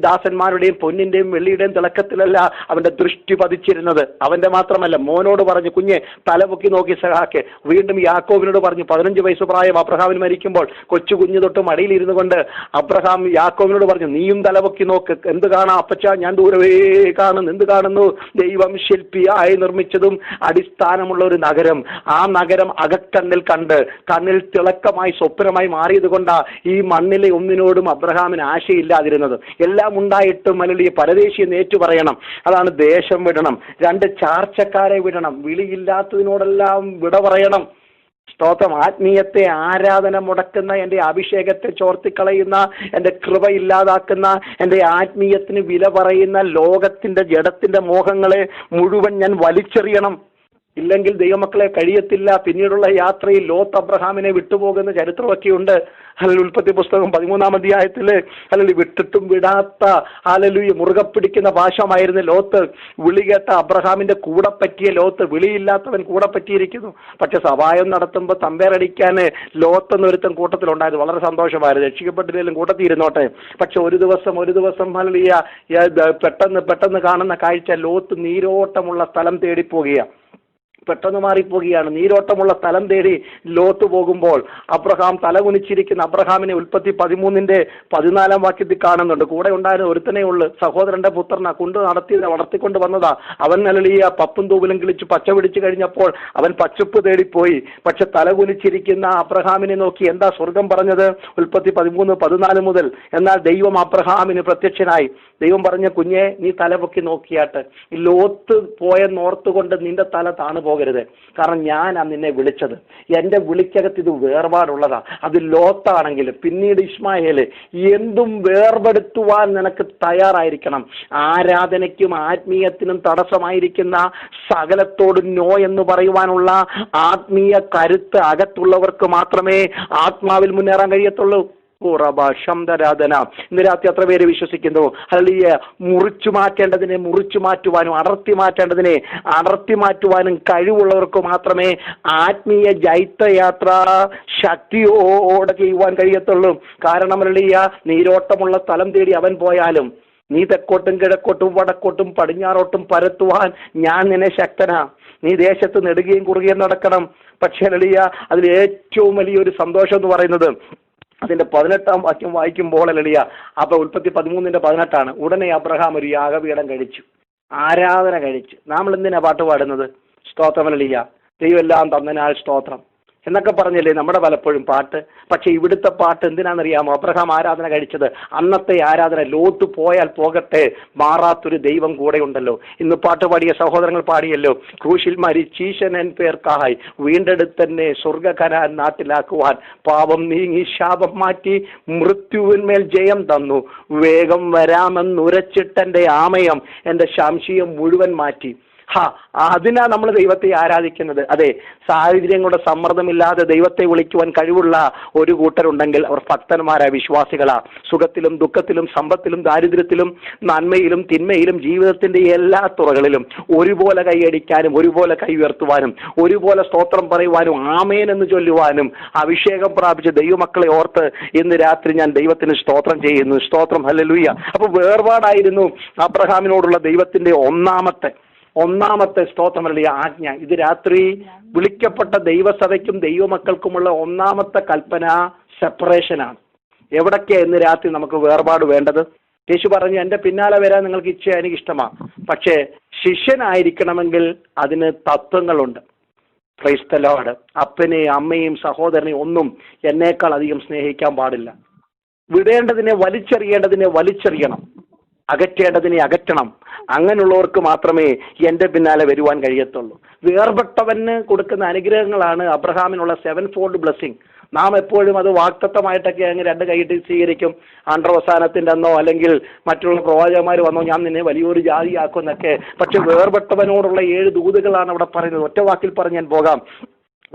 ദാസന്മാരുടെയും പൊന്നിന്റെയും വെള്ളിയുടെയും തിളക്കത്തിലല്ല അവന്റെ ദൃഷ്ടി പതിച്ചിരുന്നത്. അവന്റെ മാത്രമല്ല, മോനോട് പറഞ്ഞു, കുഞ്ഞെ തലപൊക്കി നോക്കി സഹാക്കെ. വീണ്ടും യാക്കോബിനോട് പറഞ്ഞു, 15 വയസ്സ് പ്രായം അബ്രഹാമിന് മരിക്കുമ്പോൾ കൊച്ചു കുഞ്ഞു തൊട്ട് മടിയിലിരുന്നു കൊണ്ട് അബ്രഹാം യാക്കോബിനോട് പറഞ്ഞു, നീയും തലപൊക്കി നോക്ക്. എന്ത് കാണാം അപ്പച്ചാ? ഞാൻ ദൂരവേ കാണുന്നു. എന്ത് കാണുന്നു? ദൈവം ശില്പിയായി നിർമ്മിച്ചതും അടിസ്ഥാനമുള്ള ഒരു നഗരം. ആ നഗരം അകക്കണ്ണിൽ കണ്ട് കണ്ണിൽ തിളക്കമായി സ്വപ്നമായി മാറിയത് കൊണ്ടാ ഈ മണ്ണിലെ ഒന്നിനോടും അബ്രഹാമിന് ആശയില്ലാതിരുന്നത്. എല്ലാം ഉണ്ടായിട്ടും മലലിയ പരദേശിയെ ഏറ്റു പറയണം. അതാണ് ദേശം വിടണം, 2 ചാർച്ചക്കാരെ വിടണം, വിളിയില്ലാത്തതിനോടെല്ലാം വിട പറയണം. സ്തോത്രം. ആത്മീയത്തെ ആരാധന മുടക്കുന്ന, എൻ്റെ അഭിഷേകത്തെ ചോർത്തിക്കളയുന്ന, എൻ്റെ കൃപ ഇല്ലാതാക്കുന്ന, എൻ്റെ ആത്മീയത്തിന് വില പറയുന്ന ലോകത്തിന്റെ ജഡത്തിന്റെ മോഹങ്ങളെ മുഴുവൻ ഞാൻ വലിച്ചെറിയണം. ഇല്ലെങ്കിൽ ദൈവമക്കളെ കഴിയത്തില്ല. പിന്നീടുള്ള യാത്രയിൽ ലോത്ത് അബ്രഹാമിനെ വിട്ടുപോകുന്ന ചരിത്രമൊക്കെയുണ്ട്. അല്ലെങ്കിൽ ഉൽപ്പത്തി പുസ്തകം 13-ാം അധ്യായത്തില് അല്ലെങ്കിൽ വിട്ടിട്ടും വിടാത്ത മുറുകെ പിടിക്കുന്ന ഭാഷമായിരുന്നു ലോത്ത്. വിളി കേട്ട അബ്രഹാമിന്റെ കൂടെ പറ്റിയ ലോത്ത്, വിളിയില്ലാത്തവൻ കൂടെ പറ്റിയിരിക്കുന്നു. പക്ഷെ സഭായം നടത്തുമ്പോൾ തമ്പേറടിക്കാൻ ലോത്ത് എന്നൊരുത്തൻ കൂട്ടത്തിലുണ്ടായിരുന്നു. വളരെ സന്തോഷമായിരുന്നു. രക്ഷിക്കപ്പെട്ടില്ലെങ്കിലും കൂട്ടത്തിൽ ഇരുന്നോട്ടെ. പക്ഷെ ഒരു ദിവസം പെട്ടെന്ന് കാണുന്ന കാഴ്ച, ലോത്ത് നീരോട്ടമുള്ള സ്ഥലം തേടിപ്പോകുക. പെട്ടെന്ന് മാറിപ്പോകുകയാണ്. നീരോട്ടമുള്ള സ്ഥലം തേടി ലോത്ത് പോകുമ്പോൾ അബ്രഹാം തലകുനിച്ചിരിക്കുന്ന അബ്രഹാമിനെ ഉൽപ്പത്തി 13-ന്റെ 14-ാം വാക്യത്തിൽ കാണുന്നുണ്ട്. കൂടെ ഉണ്ടായിരുന്ന ഒരുത്തനേ ഉള്ളു, സഹോദരന്റെ പുത്രനാ, വളർത്തിക്കൊണ്ട് വന്നതാ. അവൻ ഹല്ലേലൂയ പപ്പും തൂവലും കിളിച്ച് പച്ച പിടിച്ചു കഴിഞ്ഞപ്പോൾ അവൻ പച്ചപ്പ് തേടിപ്പോയി. പക്ഷെ തലകുനിച്ചിരിക്കുന്ന അബ്രഹാമിനെ നോക്കി എന്താ സ്വർഗം പറഞ്ഞത്? ഉൽപ്പത്തി 13-14 മുതൽ. എന്നാൽ ദൈവം അബ്രഹാമിന് പ്രത്യക്ഷനായി. ദൈവം പറഞ്ഞ, കുഞ്ഞെ നീ തലപൊക്കി നോക്കിയാട്ട്. ലോത്ത് പോയെന്നോർത്തുകൊണ്ട് നിന്റെ തല താണു പോകരുത്. കാരണം ഞാനാ നിന്നെ വിളിച്ചത്. എൻ്റെ വിളിക്കകത്ത് ഇത് വേർപാടുള്ളതാ. അത് ലോത്താണെങ്കിലും പിന്നീട് ഇസ്മായേല്, എന്തും വേർപെടുത്തുവാൻ നിനക്ക് തയ്യാറായിരിക്കണം. ആരാധനയ്ക്കും ആത്മീയത്തിനും തടസ്സമായിരിക്കുന്ന സകലത്തോടും നോ എന്ന് പറയുവാനുള്ള ആത്മീയ കരുത്ത് അകത്തുള്ളവർക്ക് മാത്രമേ ആത്മാവിൽ മുന്നേറാൻ കഴിയത്തുള്ളൂ. ശബ്ദരാധന. ഇന്ന് രാത്രി അത്ര പേര് വിശ്വസിക്കുന്നു. ഹല്ലേലൂയ. മുറിച്ചു മാറ്റേണ്ടതിനെ മുറിച്ചു മാറ്റുവാനും അടർത്തി മാറ്റേണ്ടതിനെ അടർത്തി മാറ്റുവാനും കഴിവുള്ളവർക്ക് മാത്രമേ ആത്മീയ ജൈത്രയാത്ര ശക്തിയോടെ ചെയ്യുവാൻ കഴിയത്തുള്ളൂ. കാരണം ഹല്ലേലൂയ, നീരോട്ടമുള്ള സ്ഥലം തേടി അവൻ പോയാലും നീ തെക്കോട്ടും കിഴക്കോട്ടും വടക്കോട്ടും പടിഞ്ഞാറോട്ടും പരത്തുവാൻ ഞാൻ നിന്നെ ശക്തനാ. നീ ദേശത്ത് നെടുകയും കുറുകയും നടക്കണം. പക്ഷേ ഹല്ലേലൂയ, അതിൽ ഏറ്റവും വലിയൊരു സന്തോഷം എന്ന് പറയുന്നത് അതിന്റെ 18-ാം വാക്യം വായിക്കുമ്പോൾ ഹല്ലേലൂയ, അപ്പൊ ഉൽപ്പത്തി 13-ന്റെ 18 ഉടനെ അബ്രഹാം ഒരു യാഗപീഠം കഴിച്ചു, ആരാധന കഴിച്ചു. നമ്മൾ എന്തിനാ പാട്ട് പാടുന്നത്? സ്തോത്രം ഹല്ലേലൂയ, ദൈവം എല്ലാം തന്നനാൽ സ്തോത്രം എന്നൊക്കെ പറഞ്ഞല്ലേ നമ്മുടെ പലപ്പോഴും പാട്ട്. പക്ഷെ ഇവിടുത്തെ പാട്ട് എന്തിനാണെന്നറിയാമോ? അബ്രഹാം ആരാധന കഴിച്ചത്. അന്നത്തെ ആരാധന, ലോത്ത് പോയാൽ പോകട്ടെ, മാറാത്തൊരു ദൈവം കൂടെ ഉണ്ടല്ലോ. ഇന്ന് പാട്ട് പാടിയ സഹോദരങ്ങൾ പാടിയല്ലോ, ക്രൂശിൽ മരിച്ചീശനൻ പേർക്കായി വീണ്ടെടുത്തന്നെ സ്വർഗകനാൻ നാട്ടിലാക്കുവാൻ, പാപം നീങ്ങി ശാപം മാറ്റി മൃത്യുവിന്മേൽ ജയം തന്നു, വേഗം വരാമെന്നുരച്ചിട്ടെൻ്റെ ആമയം എൻ്റെ സംശയം മുഴുവൻ മാറ്റി. അതിനാ നമ്മൾ ദൈവത്തെ ആരാധിക്കുന്നത്. അതെ, സാഹചര്യങ്ങളുടെ സമ്മർദ്ദമില്ലാതെ ദൈവത്തെ വിളിക്കുവാൻ കഴിവുള്ള ഒരു കൂട്ടരുണ്ടെങ്കിൽ അവർ ഭക്തന്മാരായ വിശ്വാസികളാ. സുഖത്തിലും ദുഃഖത്തിലും സമ്പത്തിലും ദാരിദ്ര്യത്തിലും നന്മയിലും തിന്മയിലും ജീവിതത്തിന്റെ എല്ലാ തുറകളിലും ഒരുപോലെ കൈയടിക്കാനും ഒരുപോലെ കൈ ഉയർത്തുവാനും ഒരുപോലെ സ്തോത്രം പറയുവാനും ആമേൻ എന്ന് ചൊല്ലുവാനും അഭിഷേകം പ്രാപിച്ച ദൈവമക്കളെ ഓർത്ത് ഇന്ന് രാത്രി ഞാൻ ദൈവത്തിന് സ്തോത്രം ചെയ്യുന്നു. സ്തോത്രം ഹല്ലേലൂയ. അപ്പൊ വേർപാടായിരുന്നു അബ്രഹാമിനോടുള്ള ദൈവത്തിന്റെ ഒന്നാമത്തെ സ്തോത്രം ഹല്ലേലൂയ ആജ്ഞ. ഇത് രാത്രി വിളിക്കപ്പെട്ട ദൈവസഭയ്ക്കും ദൈവമക്കൾക്കുമുള്ള ഒന്നാമത്തെ കൽപ്പന സെപ്പറേഷനാണ്. എവിടൊക്കെയാ ഇന്ന് രാത്രി നമുക്ക് വേർപാട് വേണ്ടത്? യേശു പറഞ്ഞു, എൻ്റെ പിന്നാലെ വരാൻ നിങ്ങൾക്ക് ഇച്ഛ എനിക്കിഷ്ടമാണ്, പക്ഷേ ശിഷ്യനായിരിക്കണമെങ്കിൽ അതിന് തത്വങ്ങളുണ്ട്. Praise the Lord. അപ്പനെയും അമ്മയും സഹോദരനെയും ഒന്നും എന്നേക്കാൾ അധികം സ്നേഹിക്കാൻ പാടില്ല. വിടേണ്ടതിനെ വലിച്ചെറിയണം, അകറ്റേണ്ടതിനെ അകറ്റണം. അങ്ങനെയുള്ളവർക്ക് മാത്രമേ എൻ്റെ പിന്നാലെ വരുവാൻ കഴിയത്തുള്ളൂ. വേർപെട്ടവന് കൊടുക്കുന്ന അനുഗ്രഹങ്ങളാണ് അബ്രഹാമിനുള്ള 7-fold ബ്ലെസ്സിങ്. നാം എപ്പോഴും അത് വാക്തത്വമായിട്ടൊക്കെ അങ്ങ് 2 കൈയിട്ട് സ്വീകരിക്കും. ആണ്ടവസാനത്തിൻ്റെ അന്നോ അല്ലെങ്കിൽ മറ്റുള്ള പ്രവാചകന്മാർ വന്നോ ഞാൻ നിന്നെ വലിയൊരു ജാതിയാക്കും എന്നൊക്കെ. പക്ഷെ വേർപെട്ടവനോടുള്ള 7 ദൂതുകളാണ് അവിടെ പറയുന്നത്. ഒറ്റ വാക്കിൽ പറഞ്ഞ് ഞാൻ പോകാം.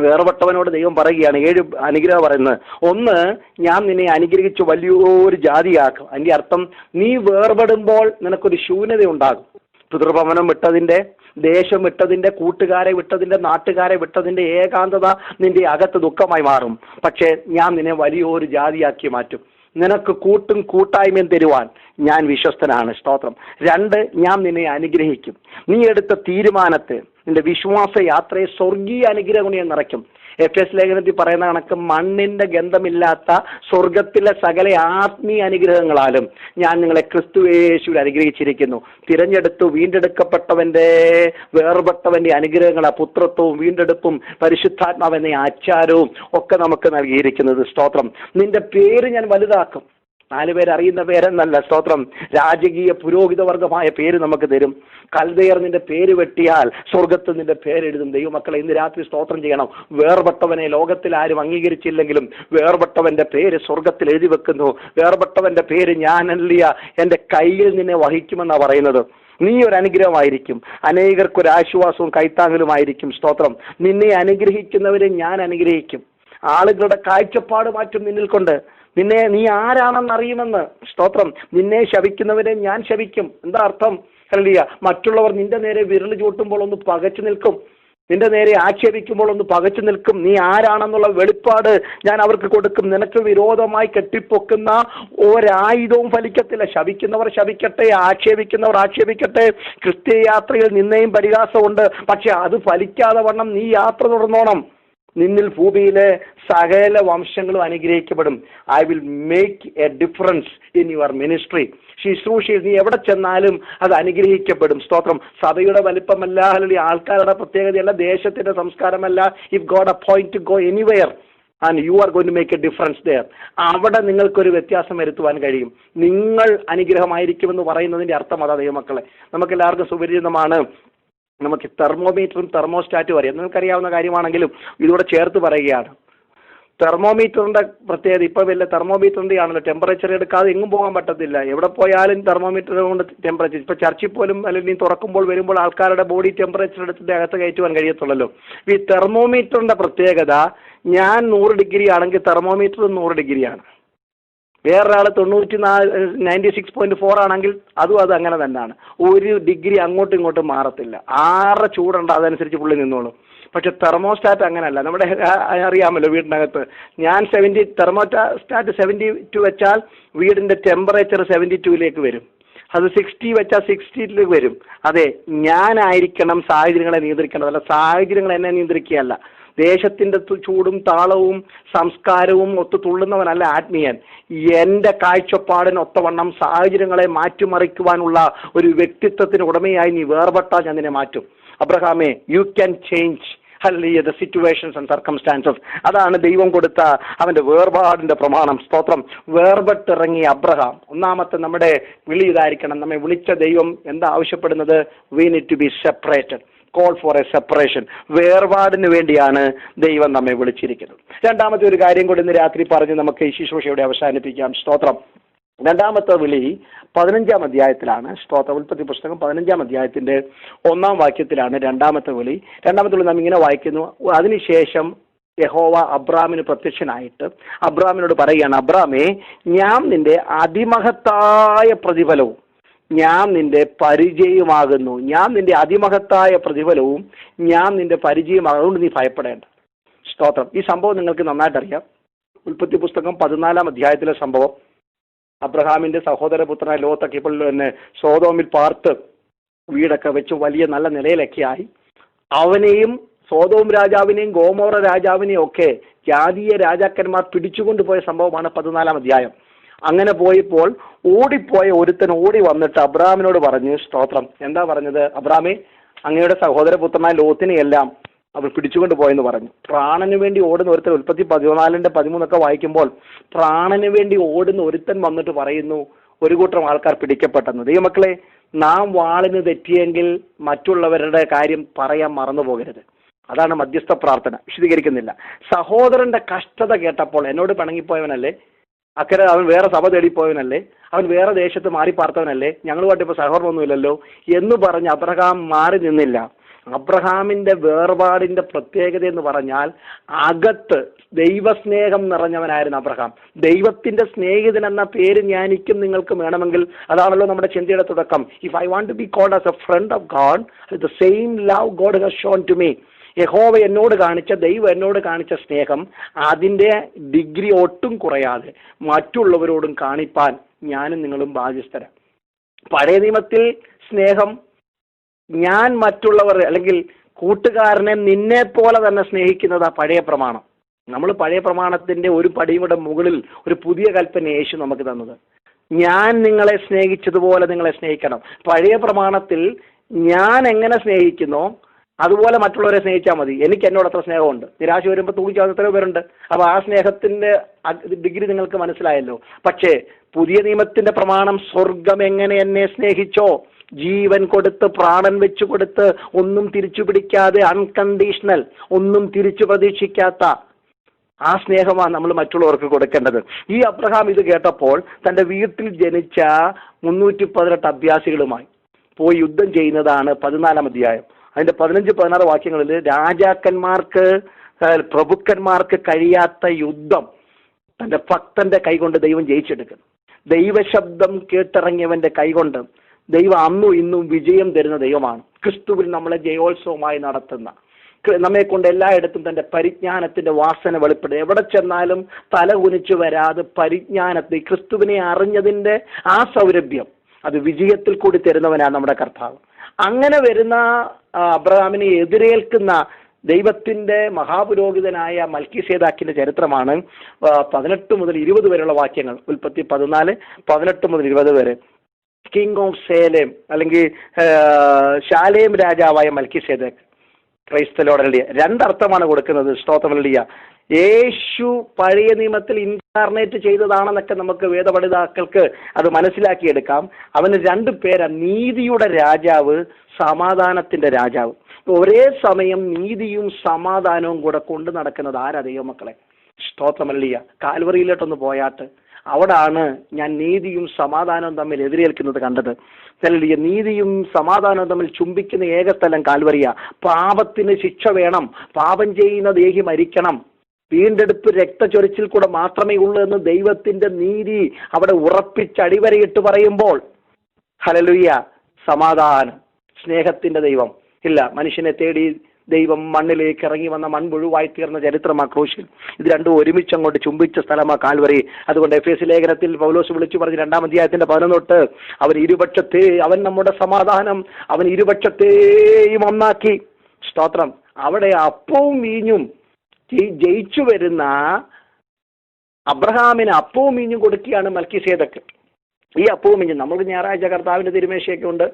വേർപെട്ടവനോട് ദൈവം പറയുകയാണ് 7 അനുഗ്രഹം പറയുന്നത്. ഒന്ന്, ഞാൻ നിന്നെ അനുഗ്രഹിച്ച് വലിയൊരു ജാതിയാക്കും. അതിന്റെ അർത്ഥം നീ വേർപെടുമ്പോൾ നിനക്കൊരു ശൂന്യത ഉണ്ടാകും. പിതൃഭവനം വിട്ടതിന്റെ, ദേശം വിട്ടതിന്റെ, കൂട്ടുകാരെ വിട്ടതിന്റെ, നാട്ടുകാരെ വിട്ടതിന്റെ ഏകാന്തത നിന്റെ അകത്ത് ദുഃഖമായി മാറും. പക്ഷേ ഞാൻ നിന്നെ വലിയൊരു ജാതിയാക്കി മാറ്റും. നിനക്ക് കൂട്ടും കൂട്ടായ്മയും തരുവാൻ ഞാൻ വിശ്വസ്തനാണ്. സ്തോത്രം. 2, ഞാൻ നിന്നെ അനുഗ്രഹിക്കും. നീ എടുത്ത തീരുമാനത്തെ, നിന്റെ വിശ്വാസ യാത്രയെ സ്വർഗീയ അനുഗ്രഹം ഞാൻ നിറയ്ക്കും. എഫേസ്യ ലേഖനത്തിൽ പറയുന്ന കണക്ക് മണ്ണിന്റെ ഗന്ധമില്ലാത്ത സ്വർഗത്തിലെ സകല ആത്മീയ അനുഗ്രഹങ്ങളാലും ഞാൻ നിങ്ങളെ ക്രിസ്തുയേശുവിൽ അനുഗ്രഹിച്ചിരിക്കുന്നു. തിരഞ്ഞെടുത്തു വീണ്ടെടുക്കപ്പെട്ടവന്റെ, വേർപെട്ടവന്റെ അനുഗ്രഹങ്ങളാ പുത്രത്വവും വീണ്ടെടുപ്പും പരിശുദ്ധാത്മാവെന്ന ആചാരവും ഒക്കെ നമുക്ക് നൽകിയിരിക്കുന്നത്. സ്തോത്രം. നിന്റെ പേര് ഞാൻ വലുതാക്കും. 4 പേര് അറിയുന്ന പേരെന്നല്ല. സ്തോത്രം. രാജകീയ പുരോഹിതവർഗമായ പേര് നമുക്ക് തരും. കൽദയർ നിന്റെ പേര് വെട്ടിയാൽ സ്വർഗത്തിൽ നിന്റെ പേരെഴുതും. ദൈവമക്കളെ, ഇന്ന് രാത്രി സ്തോത്രം ചെയ്യണം. വേർപെട്ടവനെ ലോകത്തിൽ ആരും അംഗീകരിച്ചില്ലെങ്കിലും വേർപെട്ടവന്റെ പേര് സ്വർഗത്തിൽ എഴുതി വെക്കുന്നു. വേർപെട്ടവന്റെ പേര് ഞാനല്ല, എൻ്റെ കയ്യിൽ നിന്നെ വഹിക്കുമെന്നാണ് പറയുന്നത്. നീ ഒരു അനുഗ്രഹമായിരിക്കും. അനേകർക്കൊരു ആശ്വാസവും കൈത്താങ്ങലുമായിരിക്കും. സ്തോത്രം. നിന്നെ അനുഗ്രഹിക്കുന്നവരെ ഞാൻ അനുഗ്രഹിക്കും. ആളുകളുടെ കാഴ്ചപ്പാട് മാറ്റും നിന്നിൽ കൊണ്ട്. നീ ആരാണെന്ന് അറിയുമെന്ന്. സ്തോത്രം. നിന്നെ ശപിക്കുന്നവരെ ഞാൻ ശപിക്കും. എന്താ അർത്ഥം? ഹല്ലേലൂയ. മറ്റുള്ളവർ നിന്റെ നേരെ വിരൽ ചൂട്ടുമ്പോൾ ഒന്ന് പകച്ചു നിൽക്കും. നിന്റെ നേരെ ആക്ഷേപിക്കുമ്പോൾ ഒന്ന് പകച്ചു നിൽക്കും. നീ ആരാണെന്നുള്ള വെളിപ്പാട് ഞാൻ അവർക്ക് കൊടുക്കും. നിനക്ക് വിരോധമായി കെട്ടിപ്പൊക്കുന്ന ഒരായുധവും ഫലിക്കത്തില്ല. ശപിക്കുന്നവർ ശപിക്കട്ടെ, ആക്ഷേപിക്കുന്നവർ ആക്ഷേപിക്കട്ടെ. ക്രിസ്തീയ യാത്രയിൽ നിന്നെയും പരിഹാസമുണ്ട്. പക്ഷെ അത് ഫലിക്കാതെ വണ്ണം നീ യാത്ര തുടർന്നോണം. നിന്നിൽ ഭൂമിയിലെ സകല വംശങ്ങളും അനുഗ്രഹിക്കപ്പെടും. I will make a difference in your ministry. ശുശ്രൂഷയിൽ നീ എവിടെ ചെന്നാലും അത് അനുഗ്രഹിക്കപ്പെടും. സ്തോത്രം. സഭയുടെ വലിപ്പമല്ല, അല്ലെങ്കിൽ ആൾക്കാരുടെ പ്രത്യേകതയല്ല, ദേശത്തിന്റെ സംസ്കാരമല്ല. If God appoint to go anywhere and you are going to make a difference there. അവിടെ നിങ്ങൾക്കൊരു വ്യത്യാസം വരുത്തുവാൻ കഴിയും. നിങ്ങൾ അനുഗ്രഹമായിരിക്കുമെന്ന് പറയുന്നതിന്റെ അർത്ഥം അതാ ദൈവമക്കളെ. നമുക്കെല്ലാവർക്കും സുപരിചിതമാണ്. നമുക്ക് തെർമോമീറ്ററും തെർമോസ്റ്റാറ്റും അറിയാം. നിങ്ങൾക്കറിയാവുന്ന കാര്യമാണെങ്കിലും ഇതോടെ ചേർത്ത് പറയുകയാണ്. തെർമോമീറ്ററിന്റെ പ്രത്യേകത, ഇപ്പൊ വലിയ തെർമോമീറ്ററിന്റെ ആണല്ലോ, ടെമ്പറേച്ചർ എടുക്കാതെ എങ്ങും പോകാൻ പറ്റത്തില്ല. എവിടെ പോയാലും തെർമോമീറ്റർ കൊണ്ട് ടെമ്പറേച്ചർ. ഇപ്പൊ ചർച്ചിൽ പോലും അല്ലെങ്കിൽ തുറക്കുമ്പോൾ വരുമ്പോൾ ആൾക്കാരുടെ ബോഡി ടെമ്പറേച്ചർ എടുത്തിട്ട് അകത്ത് കയറ്റുവാൻ കഴിയത്തുള്ളല്ലോ. ഈ തെർമോമീറ്ററിന്റെ പ്രത്യേകത, ഞാൻ 100 ഡിഗ്രി ആണെങ്കിൽ തെർമോമീറ്റർ 100 ഡിഗ്രിയാണ്. വേറൊരാൾ 96.4 ആണെങ്കിൽ അത് അങ്ങനെ തന്നെയാണ്. 1 ഡിഗ്രി അങ്ങോട്ടും ഇങ്ങോട്ടും മാറത്തില്ല. 6 ചൂടുണ്ട്, അതനുസരിച്ച് പുള്ളി നിന്നോളും. പക്ഷെ തെർമോസ്റ്റാറ്റ് അങ്ങനെയല്ല. നമ്മുടെ അറിയാമല്ലോ, വീടിനകത്ത് ഞാൻ തെർമോസ്റ്റാറ്റ് 72 വെച്ചാൽ വീടിന്റെ ടെമ്പറേച്ചർ 72ലേക്ക് വരും. അത് 60 വെച്ചാൽ 60ലേക്ക് വരും. അതെ, ഞാനായിരിക്കണം സാഹചര്യങ്ങളെ നിയന്ത്രിക്കേണ്ടത്, അല്ല സാഹചര്യങ്ങൾ എന്നെ നിയന്ത്രിക്കുകയല്ല. ദേശത്തിന്റെ ചൂടും താളവും സംസ്കാരവും ഒത്തു തുള്ളുന്നവനല്ല ആത്മീയൻ. എൻ്റെ കാഴ്ചപ്പാടിനൊത്തവണ്ണം സാഹചര്യങ്ങളെ മാറ്റിമറിക്കുവാനുള്ള ഒരു വ്യക്തിത്വത്തിന് ഉടമയായി നീ വേർപെട്ടാൽ ഞാൻ നിന്നെ മാറ്റും. അബ്രഹാമേ, you can change the situations and circumstances. അതാണ് ദൈവം കൊടുത്ത അവന്റെ വേർപാടിന്റെ പ്രമാണം. സ്തോത്രം. വേർപെട്ടിറങ്ങിയ അബ്രഹാം. ഒന്നാമത്തെ നമ്മുടെ വിളി ഇതായിരിക്കണം. നമ്മെ വിളിച്ച ദൈവം എന്താ ആവശ്യപ്പെടുന്നത്? We need to be separated. Call for a separation. വേർപാടിന് വേണ്ടിയാണ് ദൈവം നമ്മെ വിളിച്ചിരിക്കുന്നത്. രണ്ടാമത്തെ ഒരു കാര്യം കൂടി ഇന്ന് രാത്രി പറഞ്ഞ് നമുക്ക് ഈ ശുശ്രൂഷയോടെ അവസാനിപ്പിക്കാം. സ്തോത്രം. രണ്ടാമത്തെ വിളി 15-ാം അധ്യായത്തിലാണ്. സ്തോത്രം. ഉൽപ്പത്തി പുസ്തകം 15-ാം അധ്യായത്തിന്റെ 1-ാം വാക്യത്തിലാണ് രണ്ടാമത്തെ വിളി. രണ്ടാമത്തെ വിളി നാം ഇങ്ങനെ വായിക്കുന്നു. അതിനുശേഷം യഹോവ അബ്രാമിന് പ്രത്യക്ഷനായിട്ട് അബ്രാമിനോട് പറയുകയാണ്, അബ്രാമേ, ഞാൻ നിന്റെ അതിമഹത്തായ പ്രതിഫലവും ഞാൻ നിന്റെ പരിചയമാകുന്നു. ഞാൻ നിന്റെ അതിമഹത്തായ പ്രതിഫലവും ഞാൻ നിന്റെ പരിചയമാകും. അതുകൊണ്ട് നീ ഭയപ്പെടേണ്ട. സ്തോത്രം. ഈ സംഭവം നിങ്ങൾക്ക് നന്നായിട്ടറിയാം. ഉൽപ്പത്തി പുസ്തകം 14-ാം അധ്യായത്തിലെ സംഭവം. അബ്രഹാമിന്റെ സഹോദരപുത്രനായ ലോത്തൊക്കെ ഇപ്പോൾ സോദോമിൽ പാർത്ത് വീടൊക്കെ വെച്ച് വലിയ നല്ല നിലയിലൊക്കെ ആയി. അവനെയും സോദോം രാജാവിനെയും ഗോമോറ രാജാവിനെയും ഒക്കെ ജാതീയ രാജാക്കന്മാർ പിടിച്ചുകൊണ്ടുപോയ സംഭവമാണ് 14-ാം അധ്യായം. അങ്ങനെ പോയപ്പോൾ ഓടിപ്പോയ ഒരുത്തൻ ഓടി വന്നിട്ട് അബ്രാമിനോട് പറഞ്ഞു. സ്തോത്രം. എന്താ പറഞ്ഞത്? അബ്രാമേ, അങ്ങയുടെ സഹോദരപുത്രനായ ലോത്തിനെയെല്ലാം അവർ പിടിച്ചുകൊണ്ട് പോയെന്ന് പറഞ്ഞു. പ്രാണന് വേണ്ടി ഓടുന്ന ഒരുത്തൻ, ഉൽപ്പത്തി 14-ന്റെ 13 വായിക്കുമ്പോൾ പ്രാണന് വേണ്ടി ഓടുന്ന ഒരുത്തൻ വന്നിട്ട് പറയുന്നു ഒരു കൂട്ടം ആൾക്കാർ പിടിക്കപ്പെട്ടെന്ന്. ദൈവമക്കളെ, നാം വാളിന് തെറ്റിയെങ്കിൽ മറ്റുള്ളവരുടെ കാര്യം പറയാൻ മറന്നു പോകരുത്. അതാണ് മധ്യസ്ഥ പ്രാർത്ഥന. വിശദീകരിക്കുന്നില്ല. സഹോദരന്റെ കഷ്ടത കേട്ടപ്പോൾ, എന്നോട് പിണങ്ങിപ്പോയവനല്ലേ, അക്കരെ അവൻ വേറെ സഭ തേടിപ്പോയവനല്ലേ, അവൻ വേറെ ദേശത്ത് മാറി പാർത്തവനല്ലേ, ഞങ്ങളുമായിട്ട് ഇപ്പോൾ സഹോദരമൊന്നുമില്ലല്ലോ എന്ന് പറഞ്ഞ് അബ്രഹാം മാറി നിന്നില്ല. അബ്രഹാമിന്റെ വേർപാടിന്റെ പ്രത്യേകത എന്ന് പറഞ്ഞാൽ അകത്ത് ദൈവസ്നേഹം നിറഞ്ഞവനായിരുന്നു അബ്രഹാം. ദൈവത്തിന്റെ സ്നേഹിതൻ എന്ന പേര് എനിക്കും നിങ്ങൾക്കും വേണമെങ്കിൽ അതാണല്ലോ നമ്മുടെ ചിന്തയുടെ തുടക്കം. If I want to be called as a friend of God, the same love God has shown to me. യഹോവ എന്നോട് കാണിച്ച, ദൈവം എന്നോട് കാണിച്ച സ്നേഹം അതിന്റെ ഡിഗ്രി ഒട്ടും കുറയാതെ മറ്റുള്ളവരോടും കാണിപ്പാൻ ഞാനും നിങ്ങളും ബാധ്യസ്ഥരാണ്. പഴയ നിയമത്തിൽ സ്നേഹം ഞാൻ മറ്റുള്ളവർ അല്ലെങ്കിൽ കൂട്ടുകാരനെ നിന്നെ പോലെ തന്നെ സ്നേഹിക്കുന്നതാ പഴയ പ്രമാണം. നമ്മൾ പഴയ പ്രമാണത്തിന്റെ ഒരു പടിയുടെ മുകളിൽ ഒരു പുതിയ കൽപ്പന യേശു നമുക്ക് തന്നത്. ഞാൻ നിങ്ങളെ സ്നേഹിച്ചതുപോലെ നിങ്ങളെ സ്നേഹിക്കണം. പഴയ പ്രമാണത്തിൽ ഞാൻ എങ്ങനെ സ്നേഹിക്കുന്നോ അതുപോലെ മറ്റുള്ളവരെ സ്നേഹിച്ചാൽ മതി. എനിക്ക് എന്നോട് അത്ര സ്നേഹമുണ്ട്. നിരാശ വരുമ്പോൾ തൂങ്ങിച്ചാൽ എത്രയോ പേരുണ്ട്. അപ്പോൾ ആ സ്നേഹത്തിന്റെ ഡിഗ്രി നിങ്ങൾക്ക് മനസ്സിലായല്ലോ. പക്ഷേ പുതിയ നിയമത്തിന്റെ പ്രമാണം സ്വർഗം എങ്ങനെ എന്നെ സ്നേഹിച്ചോ, ജീവൻ കൊടുത്ത് പ്രാണൻ വെച്ചു കൊടുത്ത് ഒന്നും തിരിച്ചു പിടിക്കാതെ അൺകണ്ടീഷണൽ, ഒന്നും തിരിച്ചു പ്രതീക്ഷിക്കാത്ത ആ സ്നേഹമാണ് നമ്മൾ മറ്റുള്ളവർക്ക് കൊടുക്കേണ്ടത്. ഈ അബ്രഹാം ഇത് കേട്ടപ്പോൾ തൻ്റെ വീട്ടിൽ ജനിച്ച 318 അഭ്യാസികളുമായി പോയി യുദ്ധം ചെയ്യുന്നതാണ് 14-ാം അധ്യായം. അതിന്റെ 15-16 വാക്യങ്ങളിൽ രാജാക്കന്മാർക്ക്, പ്രഭുക്കന്മാർക്ക് കഴിയാത്ത യുദ്ധം തന്റെ ഭക്തന്റെ കൈകൊണ്ട് ദൈവം ജയിച്ചെടുക്കുന്നു. ദൈവശബ്ദം കേട്ടിറങ്ങിയവന്റെ കൈകൊണ്ട് ദൈവം അന്നും ഇന്നും വിജയം തരുന്ന ദൈവമാണ്. ക്രിസ്തുവിൽ നമ്മളെ ജയോത്സവമായി നടത്തുന്ന, നമ്മെ കൊണ്ട് എല്ലായിടത്തും തന്റെ പരിജ്ഞാനത്തിന്റെ വാസന വെളിപ്പെടും. എവിടെ ചെന്നാലും തല കുനിച്ചു വരാതെ പരിജ്ഞാനത്തെ, ക്രിസ്തുവിനെ അറിഞ്ഞതിന്റെ ആ സൗരഭ്യം അത് വിജയത്തിൽ കൂടി തരുന്നവനാണ് നമ്മുടെ കർത്താവ്. അങ്ങനെ വരുന്ന അബ്രഹാമിനെ എതിരേൽക്കുന്ന ദൈവത്തിന്റെ മഹാപുരോഹിതനായ മൽക്കീസേദാക്കിന്റെ ചരിത്രമാണ് 18 മുതൽ 20 വരെയുള്ള വാക്യങ്ങൾ. ഉൽപ്പത്തി 14, 18 മുതൽ 20 വരെ. കിങ് ഓഫ് സേലേം അല്ലെങ്കിൽ ശാലേം രാജാവായ മൽക്കീസേദക്ക്. ക്രൈസ്തലോടലിയ രണ്ടർത്ഥമാണ് കൊടുക്കുന്നത്. സ്തോത്രമല്ലിയ. യേശു പഴയ നിയമത്തിൽ ഇൻകാർണേറ്റ് ചെയ്തതാണെന്നൊക്കെ നമുക്ക് വേദപണ്ഡിതാക്കൾക്ക് അത് മനസ്സിലാക്കിയെടുക്കാം. അവന് 2 പേരാ: നീതിയുടെ രാജാവ്, സമാധാനത്തിന്റെ രാജാവ്. ഒരേ സമയം നീതിയും സമാധാനവും കൂടെ കൊണ്ടു നടക്കുന്നത് ആരാ ദൈവമക്കളെ? സ്തോത്രമല്ലിയ. കാൽവറിയിലോട്ടൊന്ന് പോയാട്ട് അവിടാണ് ഞാൻ നീതിയും സമാധാനവും തമ്മിൽ എതിരേൽക്കുന്നത് കണ്ടത്. ഹല്ലേലൂയ. നീതിയും സമാധാനവും തമ്മിൽ ചുംബിക്കുന്ന ഏക സ്ഥലം കാൽവറിയ. പാപത്തിന് ശിക്ഷ വേണം, പാപം ചെയ്യുന്ന ദേഹി മരിക്കണം, വീണ്ടെടുപ്പ് രക്തചൊരിച്ചിൽ കൂടെ മാത്രമേ ഉള്ളൂ എന്ന് ദൈവത്തിന്റെ നീതി അവിടെ ഉറപ്പിച്ചടിവരയിട്ട് പറയുമ്പോൾ, ഹല്ലേലൂയ, സമാധാനം, സ്നേഹത്തിന്റെ ദൈവം ഇല്ല. മനുഷ്യനെ തേടി ദൈവം മണ്ണിലേക്ക് ഇറങ്ങി വന്ന മൺപുഴുവായി തീർന്ന ചരിത്രമാ ക്രൂശിൽ. ഇത് രണ്ടും ഒരുമിച്ച് അങ്ങോട്ട് ചുംബിച്ച സ്ഥലമാ കാൽവറി. അതുകൊണ്ട് എഫേസ്യ ലേഖനത്തിൽ പൗലോസ് വിളിച്ചു പറഞ്ഞ് 2-ാം അധ്യായത്തിന്റെ 11 അവൻ നമ്മുടെ സമാധാനം, അവൻ ഇരുപക്ഷത്തെയും ഒന്നാക്കി. സ്തോത്രം. അവിടെ അപ്പവും വീഞ്ഞും ജയിച്ചു വരുന്ന അബ്രഹാമിന് അപ്പവും വീഞ്ഞും കൊടുക്കുകയാണ് മൽക്കീസേദക്ക്. ഈ അപ്പവും വീഞ്ഞും നമ്മൾക്ക് ഞായറാഴ്ച കർത്താവിന്റെ തിരുമേശയൊക്കെ ഉണ്ട്.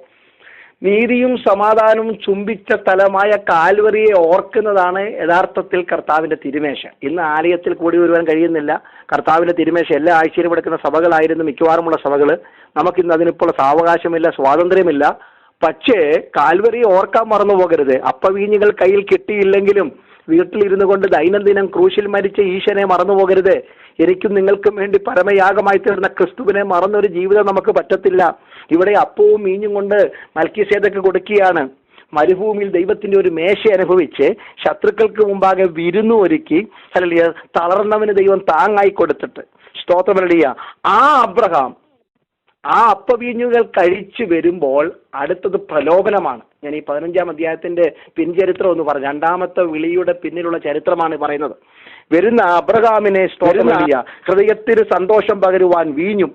നീതിയും സമാധാനവും ചുംബിച്ച സ്ഥലമായ കാൽവറിയെ ഓർക്കുന്നതാണ് യഥാർത്ഥത്തിൽ കർത്താവിന്റെ തിരുമേശ. ഇന്ന് ആലയത്തിൽ കൂടി വരുവാൻ കഴിയുന്നില്ല. കർത്താവിന്റെ തിരുമേശ എല്ലാ ആഴ്ചയിലും എടുക്കുന്ന സഭകളായിരുന്നു മിക്കവാറുമുള്ള സഭകൾ. നമുക്കിന്ന് അതിനിപ്പോൾ സാവകാശമില്ല, സ്വാതന്ത്ര്യമില്ല. പക്ഷേ കാൽവറിയെ ഓർക്കാൻ മറന്നു പോകരുത്. അപ്പവീഞ്ഞുകൾ കയ്യിൽ കിട്ടിയില്ലെങ്കിലും വീട്ടിലിരുന്നു കൊണ്ട് ദൈനംദിനം ക്രൂശിൽ മരിച്ച ഈശനെ മറന്നു പോകരുത്. എനിക്കും നിങ്ങൾക്കും വേണ്ടി പരമയാഗമായി തീർന്ന ക്രിസ്തുവിനെ മറന്നൊരു ജീവിതം നമുക്ക് പറ്റത്തില്ല. ഇവിടെ അപ്പവും മീഞ്ഞും കൊണ്ട് മൽക്കീസേദക്ക് കൊടുക്കുകയാണ്. മരുഭൂമിയിൽ ദൈവത്തിന്റെ ഒരു മേശ അനുഭവിച്ച് ശത്രുക്കൾക്ക് മുമ്പാകെ വിരുന്നു ഒരുക്കി, ഹല്ലേലൂയ, തളർന്നവന് ദൈവം താങ്ങായി കൊടുത്തിട്ട്. സ്തോത്രം. ഹല്ലേലൂയ. ആ അബ്രഹാം ആ അപ്പവീഞ്ഞുകൾ കഴിച്ചു വരുമ്പോൾ അടുത്തത് പ്രലോഭനമാണ്. ഞാൻ ഈ 15-ാം അധ്യായത്തിന്റെ പിൻചരിത്രം എന്ന് പറഞ്ഞു, 2-ാമത്തെ വിളിയുടെ പിന്നിലുള്ള ചരിത്രമാണ് പറയുന്നത്. വരുന്ന അബ്രഹാമിനെ ഹൃദയത്തിന് സന്തോഷം പകരുവാൻ വീഞ്ഞും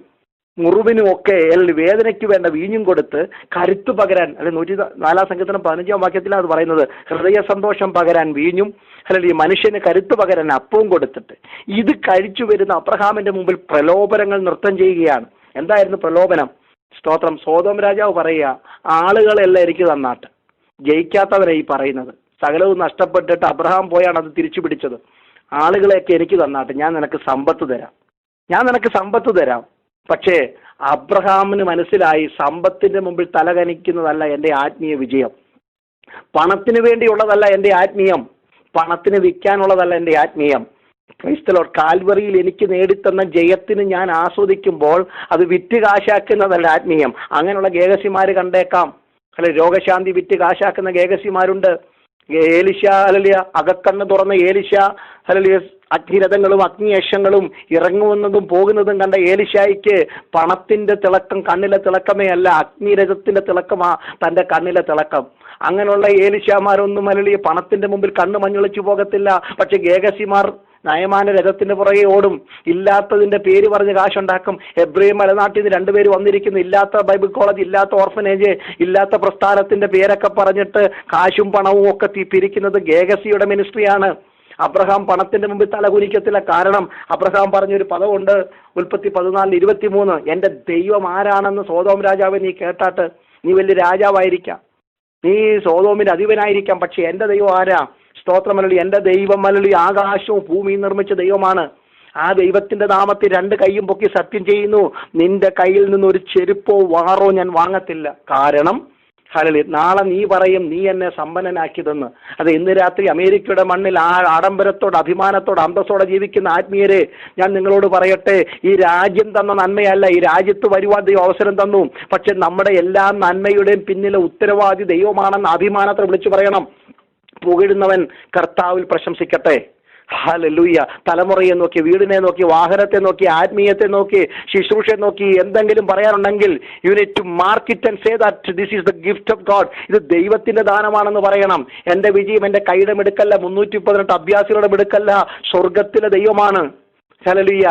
മുറിവിനും ഒക്കെ വേദനയ്ക്ക് വേണ്ട വീഞ്ഞും കൊടുത്ത് കരുത്തു പകരാൻ, അല്ലെ 104-ാം സങ്കീർത്തനം 15-ാം വാക്യത്തിലാണ് അത് പറയുന്നത്. ഹൃദയ സന്തോഷം പകരാൻ വീഞ്ഞും, അല്ലെങ്കിൽ മനുഷ്യന് കരുത്തു പകരാൻ അപ്പവും കൊടുത്തിട്ട് ഇത് കഴിച്ചു വരുന്ന അബ്രഹാമിന്റെ മുമ്പിൽ പ്രലോഭനങ്ങൾ നൃത്തം ചെയ്യുകയാണ്. എന്തായിരുന്നു പ്രലോഭനം? സ്തോത്രം. സോദോം രാജാവ് പറയുക, ആളുകളെല്ലാം എനിക്ക് തന്നാട്ട്. ജയിക്കാത്തവരെ ഈ പറയുന്നത്. സകലവും നഷ്ടപ്പെട്ടിട്ട് അബ്രഹാം പോയാണ് അത് തിരിച്ചു പിടിച്ചത്. ആളുകളെയൊക്കെ എനിക്ക് തന്നാട്ട്, ഞാൻ നിനക്ക് സമ്പത്ത് തരാം. പക്ഷേ അബ്രഹാമിന് മനസ്സിലായി, സമ്പത്തിന്റെ മുമ്പിൽ തലകനിക്കുന്നതല്ല എൻ്റെ ആത്മീയ വിജയം, പണത്തിന് വേണ്ടിയുള്ളതല്ല എൻ്റെ ആത്മീയം, പണത്തിന് വിൽക്കാനുള്ളതല്ല എൻ്റെ ആത്മീയം. ക്രൈസ്തലോ, കാൽവറിയിൽ എനിക്ക് നേടിത്തന്ന ജയത്തിന് ഞാൻ ആസ്വദിക്കുമ്പോൾ അത് വിറ്റ് കാശാക്കുന്നതല്ല ആത്മീയം. അങ്ങനെയുള്ള ഗേഹസിമാര് കണ്ടേക്കാം. അല്ലെ രോഗശാന്തി വിറ്റ് കാശാക്കുന്ന ഗേഹസിമാരുണ്ട്. ഏലിശ ഹല്ലേലൂയ അകക്കണ്ണ് തുറന്ന ഏലിശ ഹല്ലേലൂയ അഗ്നിരഥങ്ങളും അഗ്നിയക്ഷങ്ങളും ഇറങ്ങുന്നതും പോകുന്നതും കണ്ട ഏലിശായിക്ക് പണത്തിന്റെ തിളക്കം കണ്ണിലെ തിളക്കമേ അല്ല, അഗ്നിരഥത്തിന്റെ തിളക്കമാ തന്റെ കണ്ണിലെ തിളക്കം. അങ്ങനെയുള്ള ഏലിശാമാരൊന്നും ഹല്ലേലൂയ പണത്തിന്റെ മുമ്പിൽ കണ്ണ് മഞ്ഞളിച്ചു പോകത്തില്ല. പക്ഷെ ഗേഹസിമാർ നയമാന രഥത്തിന്റെ പുറകെ ഓടും. ഇല്ലാത്തതിന്റെ പേര് പറഞ്ഞ് കാശുണ്ടാക്കും. എബ്രേം മലനാട്ടിൽ നിന്ന് രണ്ടുപേര് വന്നിരിക്കുന്നു. ഇല്ലാത്ത ബൈബിൾ കോളേജ്, ഇല്ലാത്ത ഓർഫനേജ്, ഇല്ലാത്ത പ്രസ്ഥാനത്തിന്റെ പേരൊക്കെ പറഞ്ഞിട്ട് കാശും പണവും ഒക്കെ പിരിക്കുന്നത് ഗേഹസിയുടെ മിനിസ്ട്രിയാണ്. അബ്രഹാം പണത്തിന്റെ മുമ്പിൽ തലകുനിക്കത്തില്ല. കാരണം അബ്രഹാം പറഞ്ഞൊരു പദമുണ്ട്, ഉൽപ്പത്തി 14:23, എന്റെ ദൈവം ആരാണെന്ന് സോദോം രാജാവ് നീ കേട്ടാട്ട്, നീ വലിയ രാജാവായിരിക്കാം, നീ സോദോമിന്റെ അധിപനായിരിക്കാം, പക്ഷെ എന്റെ ദൈവം ആരാ? സ്തോത്രമല്ലി, എന്റെ ദൈവം മല്ലി ആകാശവും ഭൂമിയും നിർമ്മിച്ച ദൈവമാണ്. ആ ദൈവത്തിന്റെ നാമത്തിൽ രണ്ട് കൈയും പൊക്കി സത്യം ചെയ്യുന്നു, നിന്റെ കയ്യിൽ നിന്നൊരു ചെരുപ്പോ വാറോ ഞാൻ വാങ്ങത്തില്ല. കാരണം ഹല്ലേലൂയ, നാളെ നീ പറയും നീ എന്നെ സമ്പന്നനാക്കിയതെന്ന്. അത് ഇന്ന് രാത്രി അമേരിക്കയുടെ മണ്ണിൽ ആ ആഡംബരത്തോട് അഭിമാനത്തോട് അന്തസ്സോടെ ജീവിക്കുന്ന ആത്മീയരെ ഞാൻ നിങ്ങളോട് പറയട്ടെ, ഈ രാജ്യം തന്ന നന്മയല്ല, ഈ രാജ്യത്ത് വരുവാൻ ദൈവം അവസരം തന്നു. പക്ഷെ നമ്മുടെ എല്ലാ നന്മയുടെയും പിന്നിലെ ഉത്തരവാദി ദൈവമാണെന്ന് അഭിമാനത്തെ വിളിച്ചു പറയണം. പുകഴുന്നവൻ കർത്താവിൽ പ്രശംസിക്കട്ടെ. ഹല്ലേലൂയ. തലമുറയെ നോക്കി, വീടിനെ നോക്കി, വാഹനത്തെ നോക്കി, ആത്മീയത്തെ നോക്കി, ശുശ്രൂഷയെ നോക്കി എന്തെങ്കിലും പറയാനുണ്ടെങ്കിൽ you need to mark it and say that this is the gift of God. ഇത് ദൈവത്തിന്റെ ദാനമാണെന്ന് പറയണം. എന്റെ വിജയം എന്റെ കൈയുടെ മിടുക്കല്ല, 318 അഭ്യാസികളുടെ മിടുക്കല്ല, സ്വർഗത്തിലെ ദൈവമാണ്. ഹല്ലേലൂയ.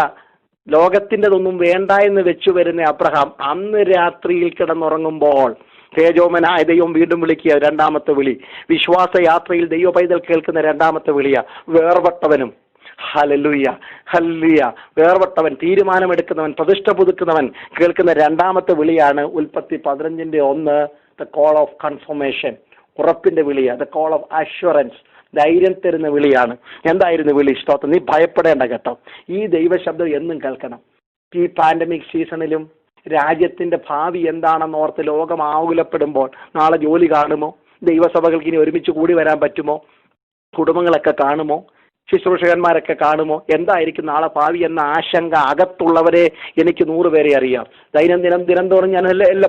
ലോകത്തിൻ്റെതൊന്നും വേണ്ട എന്ന് വെച്ചു വരുന്ന അബ്രഹാം അന്ന് രാത്രിയിൽ കിടന്നുറങ്ങുമ്പോൾ തേജോമനായ ദൈവം വീണ്ടും വിളിക്കുക. രണ്ടാമത്തെ വിളി വിശ്വാസയാത്രയിൽ ദൈവ പൈതൽ കേൾക്കുന്ന രണ്ടാമത്തെ വിളിയ. വേർപെട്ടവനും ഹല്ലേലൂയ ഹല്ലേലൂയ വേർപെട്ടവൻ, തീരുമാനമെടുക്കുന്നവൻ, പ്രതിഷ്ഠ പുതുക്കുന്നവൻ കേൾക്കുന്ന രണ്ടാമത്തെ വിളിയാണ് ഉൽപ്പത്തി 15:1, ദ കോൾ ഓഫ് കൺഫർമേഷൻ, ഉറപ്പിന്റെ വിളിയ, ദ കോൾ ഓഫ് അഷ്വറൻസ്, ധൈര്യം തരുന്ന വിളിയാണ്. എന്തായിരുന്നു വിളി? സ്തോത്രം. നീ ഭയപ്പെടേണ്ട കേട്ടോ. ഈ ദൈവശബ്ദം എന്നും കേൾക്കണം. ഈ പാൻഡമിക് സീസണിലും രാജ്യത്തിന്റെ ഭാവി എന്താണെന്ന് ഓർത്ത് ലോകം ആകുലപ്പെടുമ്പോൾ നാളെ ജോലി കാണുമോ? ദൈവസഭകൾക്ക് ഇനി ഒരുമിച്ച് കൂടി വരാൻ പറ്റുമോ? കുടുംബങ്ങളൊക്കെ കാണുമോ? ശുശ്രൂഷകന്മാരൊക്കെ കാണുമോ? എന്തായിരിക്കും നാളെ ഭാവി എന്ന ആശങ്ക അകത്തുള്ളവരെ എനിക്ക് 100 പേരെ അറിയാം. ദിനംതോറും ഞാൻ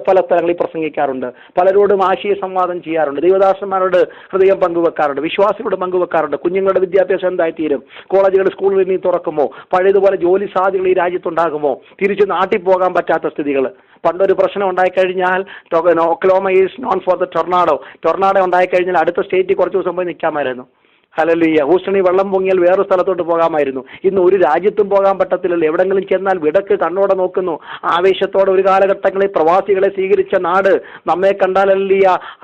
പല സ്ഥലങ്ങളിൽ പ്രസംഗിക്കാറുണ്ട്, പലരോടും ആശയ സംവാദം ചെയ്യാറുണ്ട്, ദൈവദാസന്മാരോട് ഹൃദയം പങ്കുവെക്കാറുണ്ട്, വിശ്വാസികളോട് പങ്കുവെക്കാറുണ്ട്. കുഞ്ഞുങ്ങളുടെ വിദ്യാഭ്യാസം എന്തായിത്തീരും? കോളേജുകൾ, സ്കൂളുകൾ ഇനി തുറക്കുമോ? പഴയതുപോലെ ജോലി സാധ്യതകൾ ഈ രാജ്യത്തുണ്ടാകുമോ? തിരിച്ച് നാട്ടിൽ പോകാൻ പറ്റാത്ത സ്ഥിതികൾ. പണ്ടൊരു പ്രശ്നം ഉണ്ടായിക്കഴിഞ്ഞാൽ Oklahoma is known for the tornado ഉണ്ടായിക്കഴിഞ്ഞാൽ അടുത്ത സ്റ്റേറ്റിൽ കുറച്ച് ദിവസം പോയി നിൽക്കാമായിരുന്നു. ഹല്ലേലൂയ. ഹൂസ്റ്റണിൽ വെള്ളം പൊങ്ങിയാൽ വേറെ സ്ഥലത്തോട്ട് പോകാമായിരുന്നു. ഇന്ന് ഒരു രാജ്യത്തും പോകാൻ പറ്റത്തില്ലല്ലോ. എവിടെങ്കിലും ചെന്നാൽ വിടക്ക് കണ്ണോടെ നോക്കുന്നു. ആവേശത്തോടെ ഒരു കാലഘട്ടങ്ങളിൽ പ്രവാസികളെ സ്വീകരിച്ച നാട് നമ്മെ കണ്ടാൽ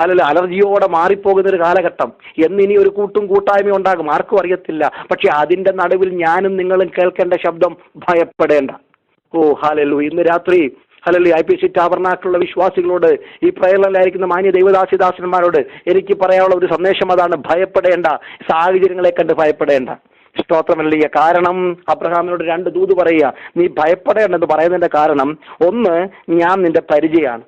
അലർജിയോടെ മാറിപ്പോകുന്ന ഒരു കാലഘട്ടം. എന്നിനി ഒരു കൂട്ടായ്മ ഉണ്ടാകും, ആർക്കും അറിയത്തില്ല. പക്ഷെ അതിന്റെ നടുവിൽ ഞാനും നിങ്ങളും കേൾക്കേണ്ട ശബ്ദം ഭയപ്പെടേണ്ട. ഓ ഹല്ലേലൂയ. ഇന്ന് രാത്രി ഹല്ലേലൂയ IPC ടാബർനാക്കിലുള്ള വിശ്വാസികളോട്, ഈ പ്രയറിലായിരിക്കുന്ന മാന്യ ദൈവദാസിദാസന്മാരോട് എനിക്ക് പറയാനുള്ള ഒരു സന്ദേശം അതാണ്: ഭയപ്പെടേണ്ട. സാഹചര്യങ്ങളെ കണ്ട് ഭയപ്പെടേണ്ട. സ്തോത്രമല്ലിയ. കാരണം അബ്രഹാമിനോട് 2 ദൂത് പറയുക. നീ ഭയപ്പെടേണ്ടെന്ന് പറയുന്നതിന്റെ കാരണം, ഒന്ന്, ഞാൻ നിന്റെ പരിചയമാണ്.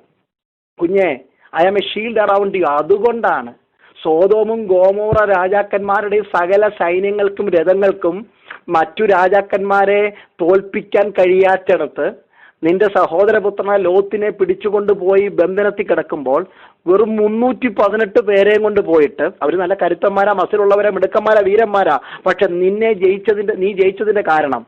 കുഞ്ഞെ, I am a shield around you. അതുകൊണ്ടാണ് സോദോമും ഗോമോറ രാജാക്കന്മാരുടെയും സകല സൈന്യങ്ങൾക്കും രഥങ്ങൾക്കും മറ്റു രാജാക്കന്മാരെ തോൽപ്പിക്കാൻ കഴിയാത്തിടത്ത് നിന്റെ സഹോദരപുത്രനായ ലോത്തിനെ പിടിച്ചുകൊണ്ടുപോയി ബന്ധനത്തിൽ കിടക്കുമ്പോൾ വെറും 318 പേരെയും കൊണ്ട് പോയിട്ട്, അവർ നല്ല കരുത്തന്മാരാ, മസിലുള്ളവരാ, മിടുക്കന്മാരാ, വീരന്മാരാ. പക്ഷെ നീ ജയിച്ചതിന്റെ കാരണം